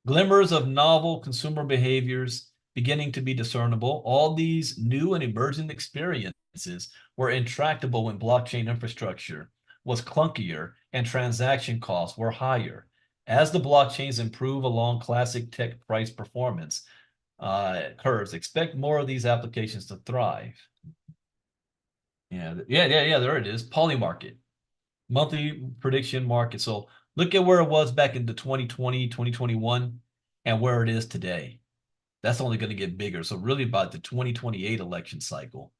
Glimmers of novel consumer behaviors beginning to be discernible. All these new and emerging experiences were intractable when blockchain infrastructure was clunkier and transaction costs were higher. As the blockchains improve along classic tech price performance curves, expect more of these applications to thrive. Yeah, there it is. Polymarket, monthly prediction market. So look at where it was back in the 2020, 2021, and where it is today. That's only going to get bigger. So really about the 2028 election cycle.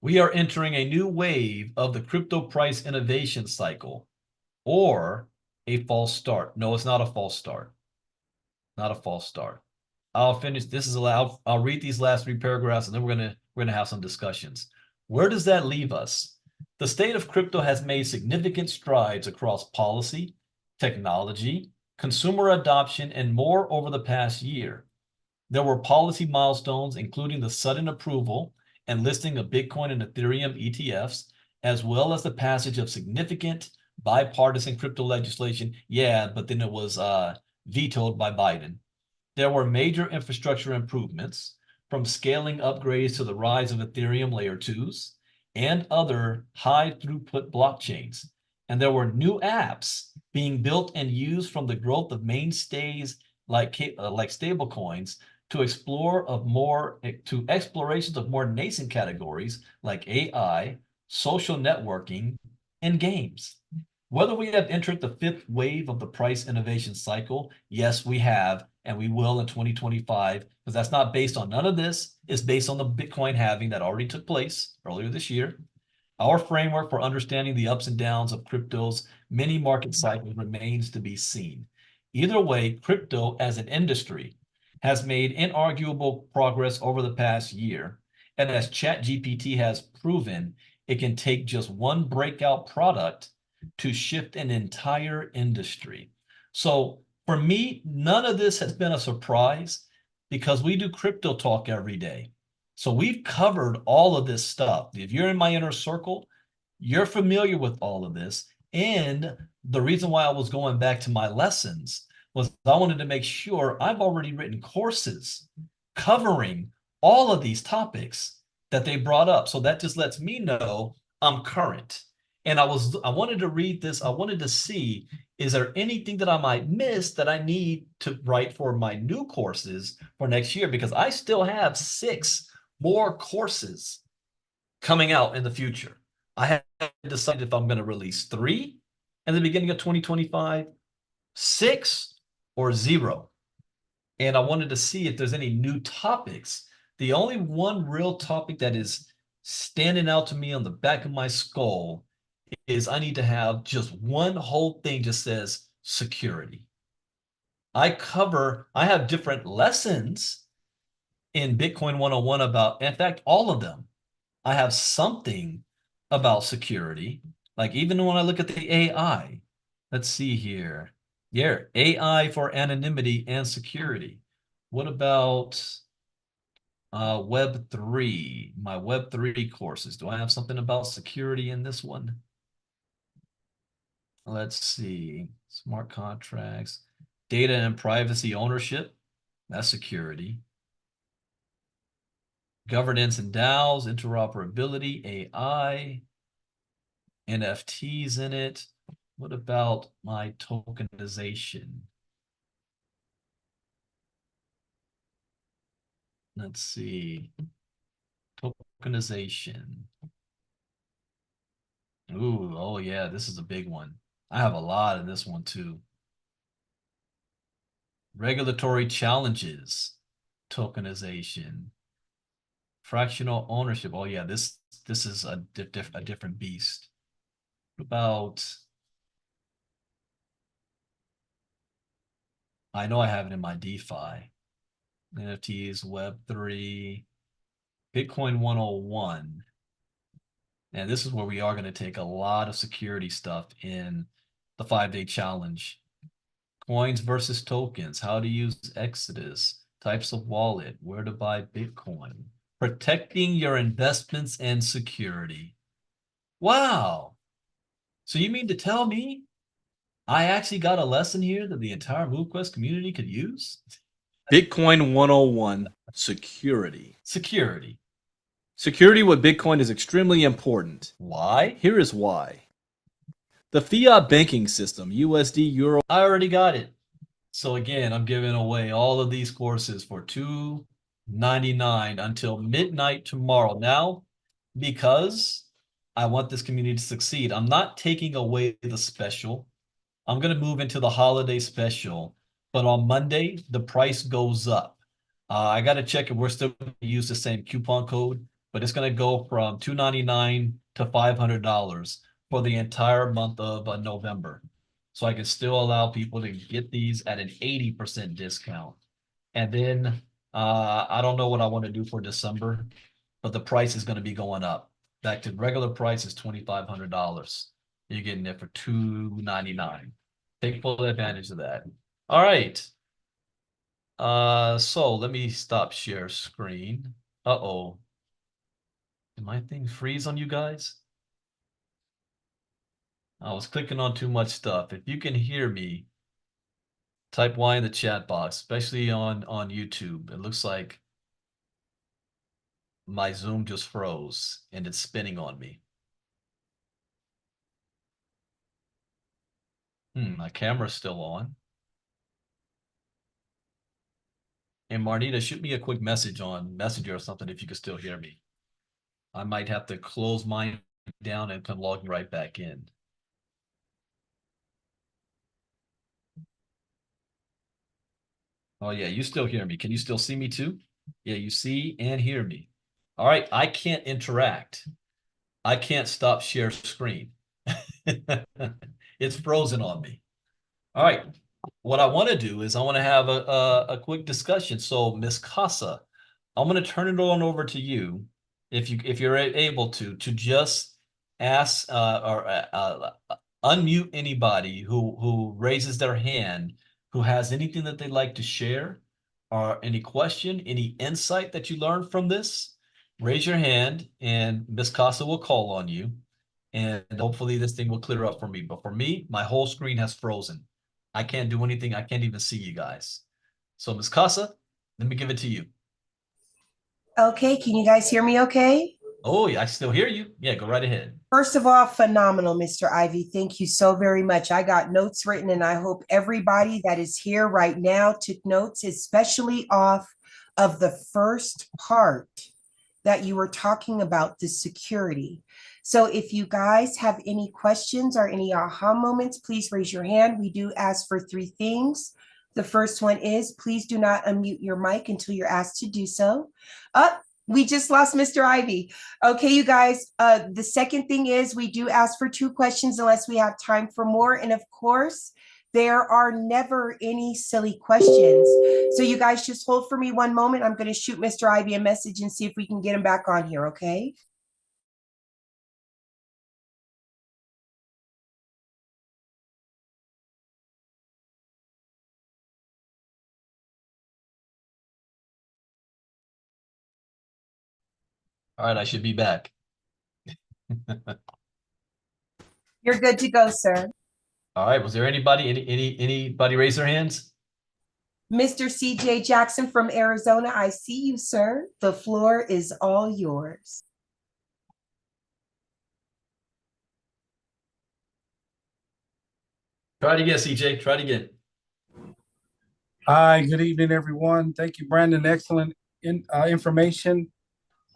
We are entering a new wave of the crypto price innovation cycle, or a false start. No, it's not a false start. Not a false start. I'll finish. I'll read these last 3 paragraphs, and then we're gonna have some discussions. Where does that leave us? The state of crypto has made significant strides across policy, technology, consumer adoption, and more over the past year. There were policy milestones, including the sudden approval and listing of Bitcoin and Ethereum ETFs, as well as the passage of significant bipartisan crypto legislation. Yeah, but then it was vetoed by Biden. There were major infrastructure improvements, from scaling upgrades to the rise of Ethereum layer 2s and other high throughput blockchains. And there were new apps being built and used, from the growth of mainstays like stablecoins to explorations of more nascent categories like AI, social networking, and games. Whether we have entered the fifth wave of the price innovation cycle, yes, we have, and we will in 2025, because that's not based on none of this. It's based on the Bitcoin halving that already took place earlier this year. Our framework for understanding the ups and downs of crypto's many market cycles remains to be seen. Either way, crypto as an industry has made inarguable progress over the past year. And as ChatGPT has proven, it can take just one breakout product to shift an entire industry. So for me, none of this has been a surprise, because we do crypto talk every day. So we've covered all of this stuff. If you're in my inner circle, you're familiar with all of this. And the reason why I was going back to my lessons was I wanted to make sure I've already written courses covering all of these topics that they brought up. So that just lets me know I'm current. And I wanted to read this. I wanted to see, is there anything that I might miss that I need to write for my new courses for next year? Because I still have 6 more courses coming out in the future. I haven't decided if I'm going to release 3 in the beginning of 2025, 6, or 0. And I wanted to see if there's any new topics. The only one real topic that is standing out to me on the back of my skull is I need to have just one whole thing just says security. I have different lessons in Bitcoin 101 about, in fact, all of them. I have something about security. Like even when I look at the AI, let's see here. Yeah, AI for anonymity and security. What about Web3? My Web3 courses. Do I have something about security in this one? Let's see. Smart contracts, data and privacy ownership. That's security. Governance and DAOs, interoperability, AI, NFTs in it. What about my tokenization? Let's see. Tokenization. Ooh, oh yeah, this is a big one. I have a lot in this one too. Regulatory challenges, tokenization, fractional ownership. Oh yeah, this is a different beast. What about, I know I have it in my DeFi. NFTs, Web3, Bitcoin 101. And this is where we are going to take a lot of security stuff in the 5-day challenge. Coins versus tokens, how to use Exodus, types of wallet, where to buy Bitcoin, protecting your investments and security. Wow. So you mean to tell me I actually got a lesson here that the entire MoveQuest community could use? Bitcoin 101 security. Security. Security with Bitcoin is extremely important. Why? Here is why. The fiat banking system, USD, Euro. I already got it. So again, I'm giving away all of these courses for $2.99 until midnight tomorrow. Now, because I want this community to succeed, I'm not taking away the special. I'm going to move into the holiday special, but on Monday, the price goes up. I got to check if we're still going to use the same coupon code, but it's going to go from $2.99 to $500 for the entire month of November. So I can still allow people to get these at an 80% discount. And then I don't know what I want to do for December, but the price is going to be going up. Back to regular price is $2,500. You're getting it for $2.99. Take full advantage of that. All right. So let me stop share screen. Uh-oh. Did my thing freeze on you guys? I was clicking on too much stuff. If you can hear me, Type Y in the chat box, especially on YouTube. It looks like my Zoom just froze and it's spinning on me. My camera's still on. And Marnita, shoot me a quick message on Messenger or something if you can still hear me. I might have to close mine down and come logging right back in. Oh yeah, you still hear me. Can you still see me too? Yeah, you see and hear me. All right, I can't interact. I can't stop share screen. It's frozen on me. All right, what I want to do is I want to have a quick discussion. So Miss Casa, I'm going to turn it on over to you, if you're able to just ask or unmute anybody who raises their hand, who has anything that they'd like to share, or any question, any insight that you learned from this. Raise your hand, and Miss Casa will call on you, and hopefully this thing will clear up for me. But for me, my whole screen has frozen. I can't do anything. I can't even see you guys. So Ms. Casa, let me give it to you. Okay, can you guys hear me okay? Oh, yeah, I still hear you. Yeah, go right ahead. First of all, phenomenal, Mr. Ivy. Thank you so very much. I got notes written, and I hope everybody that is here right now took notes, especially off of the first part that you were talking about, the security. So if you guys have any questions or any aha moments, please raise your hand. We do ask for 3 things. The first one is please do not unmute your mic until you're asked to do so. We just lost Mr. Ivy. Okay, you guys, the second thing is we do ask for 2 questions unless we have time for more. And of course, there are never any silly questions. So you guys just hold for me one moment. I'm going to shoot Mr. Ivy a message and see if we can get him back on here, okay? All right, I should be back. You're good to go, sir. All right, was there anybody raise their hands? Mr. CJ Jackson from Arizona, I see you, sir. The floor is all yours. Try it again, CJ. Try it again. Hi, good evening, everyone. Thank you, Brandon. Excellent information.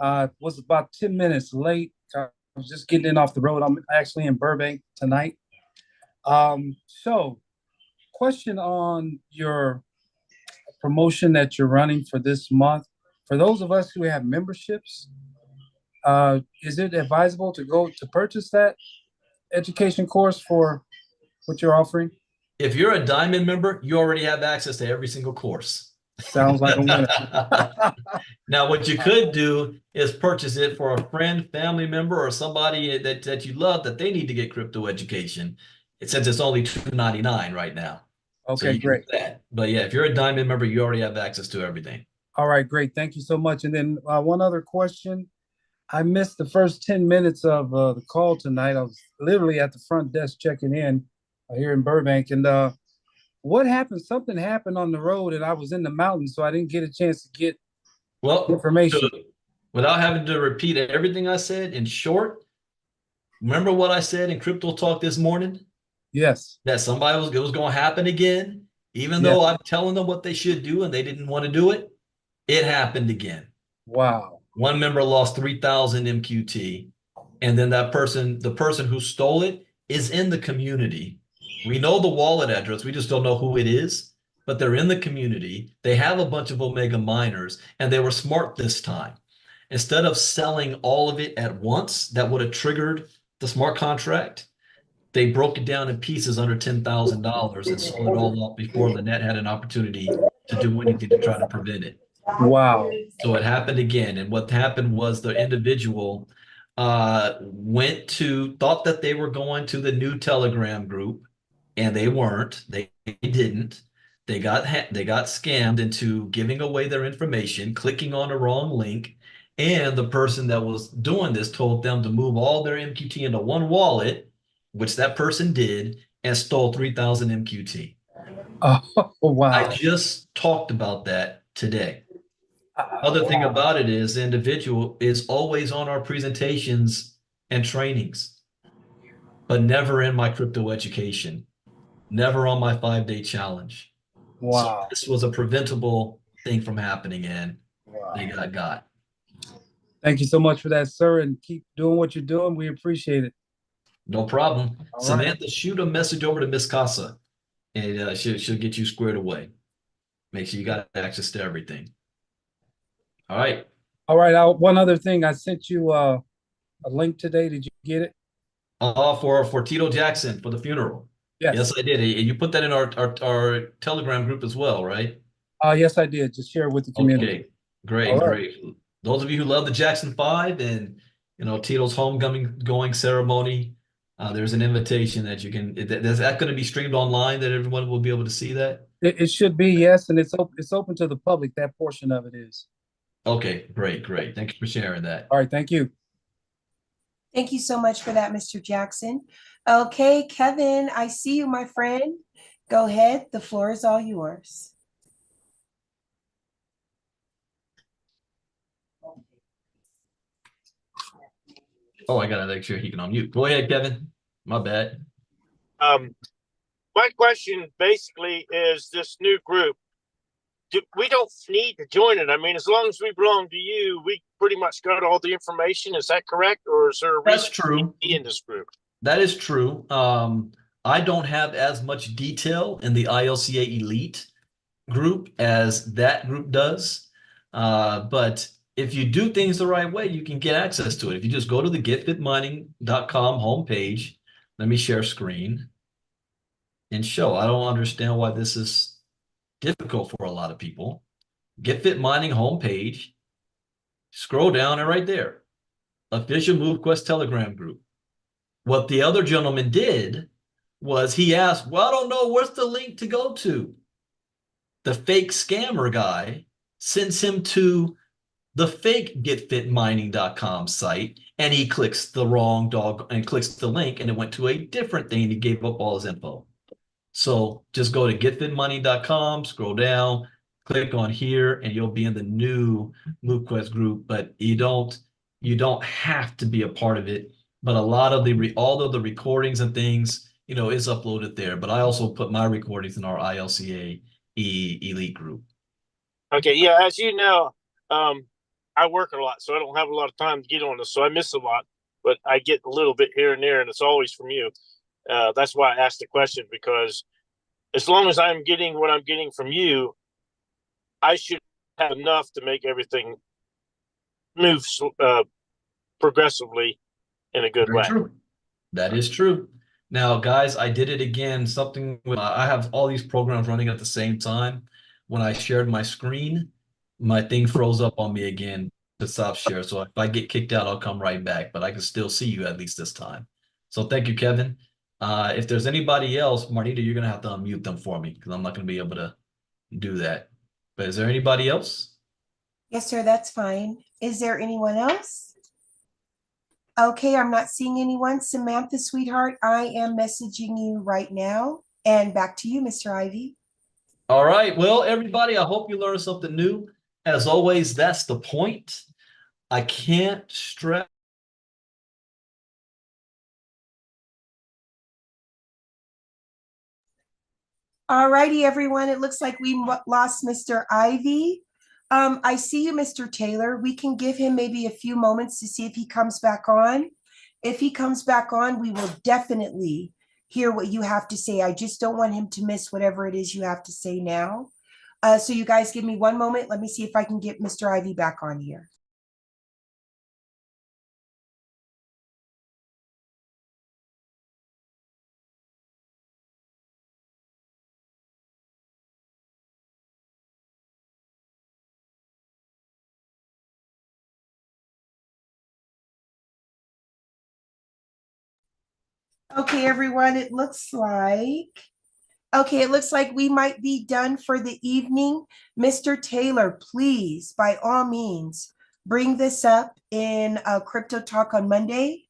Was about 10 minutes late. I was just getting in off the road. I'm actually in Burbank tonight. So question on your promotion that you're running for this month. For those of us who have memberships, is it advisable to go to purchase that education course for what you're offering? If you're a Diamond member, you already have access to every single course. Sounds like a winner. Now, what you could do is purchase it for a friend, family member, or somebody that you love that they need to get crypto education. Since it's only $2.99 right now. Okay, great. That. But yeah, if you're a Diamond member, you already have access to everything. All right, great. Thank you so much. And then one other question. I missed the first 10 minutes of the call tonight. I was literally at the front desk checking in here in Burbank. And what happened? Something happened on the road and I was in the mountains, so I didn't get a chance to get information. Without having to repeat everything I said in short, remember what I said in Crypto Talk this morning? Yes. That it was going to happen again, even though I'm telling them what they should do and they didn't want to do it. It happened again. Wow. One member lost 3,000 MQT, and then the person who stole it is in the community. We know the wallet address, we just don't know who it is, but they're in the community. They have a bunch of Omega miners, and they were smart this time. Instead of selling all of it at once, that would have triggered the smart contract. They broke it down in pieces under $10,000 and sold it all off before the net had an opportunity to do anything to try to prevent it. Wow. So it happened again. And what happened was the individual thought that they were going to the new Telegram group, and they weren't. They didn't. They got scammed into giving away their information, clicking on the wrong link. And the person that was doing this told them to move all their MQT into one wallet, which that person did, and stole 3,000 MQT. Oh, wow. I just talked about that today. Other thing Wow. about it is the individual is always on our presentations and trainings, but never in my crypto education, never on my 5-day challenge. So Wow. this was a preventable thing from happening, and Wow. they got. Thank you so much for that, sir, and keep doing what you're doing. We appreciate it. No problem. All right. Samantha, shoot a message over to Miss Casa, and she'll get you squared away. Make sure you got access to everything. All right. All right. One other thing, I sent you a link today. Did you get it? For Tito Jackson for the funeral. Yes. Yes, I did. And you put that in our Telegram group as well, right? Yes, I did. Just share it with the community. Okay, great, All right. great. Those of you who love the Jackson Five and Tito's homecoming going ceremony, there's an invitation that you can. Is that going to be streamed online that everyone will be able to see that? It should be, yes, and it's open to the public. That portion of it is. Okay, great, great. Thank you for sharing that. All right, thank you. Thank you so much for that, Mr. Jackson. Okay, Kevin, I see you, my friend. Go ahead. The floor is all yours. Oh, I gotta make sure he can unmute. Go ahead, Kevin. My bad. My question basically is this new group. We don't need to join it. I mean, as long as we belong to you, we pretty much got all the information. Is that correct? Or is there a That's reason true. to be in this group? That is true. I don't have as much detail in the ILCA Elite group as that group does. But if you do things the right way, you can get access to it. If you just go to the getfitmining.com homepage, let me share screen and show. I don't understand why this is difficult for a lot of people. Get Fit Mining homepage, scroll down and right there, official MoveQuest Telegram group. What the other gentleman did was he asked, well, I don't know, where's the link to go to? The fake scammer guy sends him to the fake getfitmining.com site, and he clicks the wrong dog and clicks the link, and it went to a different thing. He gave up all his info. So just go to getfitmoney.com, scroll down, click on here, and you'll be in the new MoveQuest group. But you don't have to be a part of it. But a lot of all of the recordings and things, is uploaded there. But I also put my recordings in our ILCA Elite group. Okay, yeah, as you know, I work a lot, so I don't have a lot of time to get on this, so I miss a lot. But I get a little bit here and there, and it's always from you. That's why I asked the question, because as long as I'm getting what I'm getting from you, I should have enough to make everything move progressively in a good Very way. true. That is true. Now, guys, I did it again. I have all these programs running at the same time. When I shared my screen, my thing froze up on me again to stop share. So if I get kicked out, I'll come right back, but I can still see you at least this time. So thank you, Kevin. If there's anybody else, Marnita, you're going to have to unmute them for me because I'm not going to be able to do that. But is there anybody else? Yes, sir, that's fine. Is there anyone else? Okay, I'm not seeing anyone. Samantha, sweetheart, I am messaging you right now. And back to you, Mr. Ivey. All right. Well, everybody, I hope you learned something new. As always, that's the point. I can't stress. All righty, everyone. It looks like we lost Mr. Ivey. I see you, Mr. Taylor. We can give him maybe a few moments to see if he comes back on. If he comes back on, we will definitely hear what you have to say. I just don't want him to miss whatever it is you have to say now. So you guys give me one moment. Let me see if I can get Mr. Ivey back on here. Okay, everyone, it looks like we might be done for the evening. Mr. Taylor, please, by all means, bring this up in a Crypto Talk on Monday,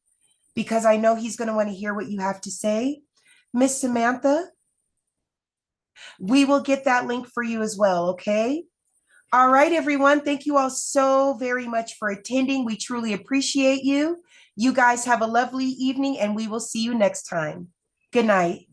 because I know he's going to want to hear what you have to say. Miss Samantha? We will get that link for you as well, okay? All right, everyone. Thank you all so very much for attending. We truly appreciate you. You guys have a lovely evening, and we will see you next time. Good night.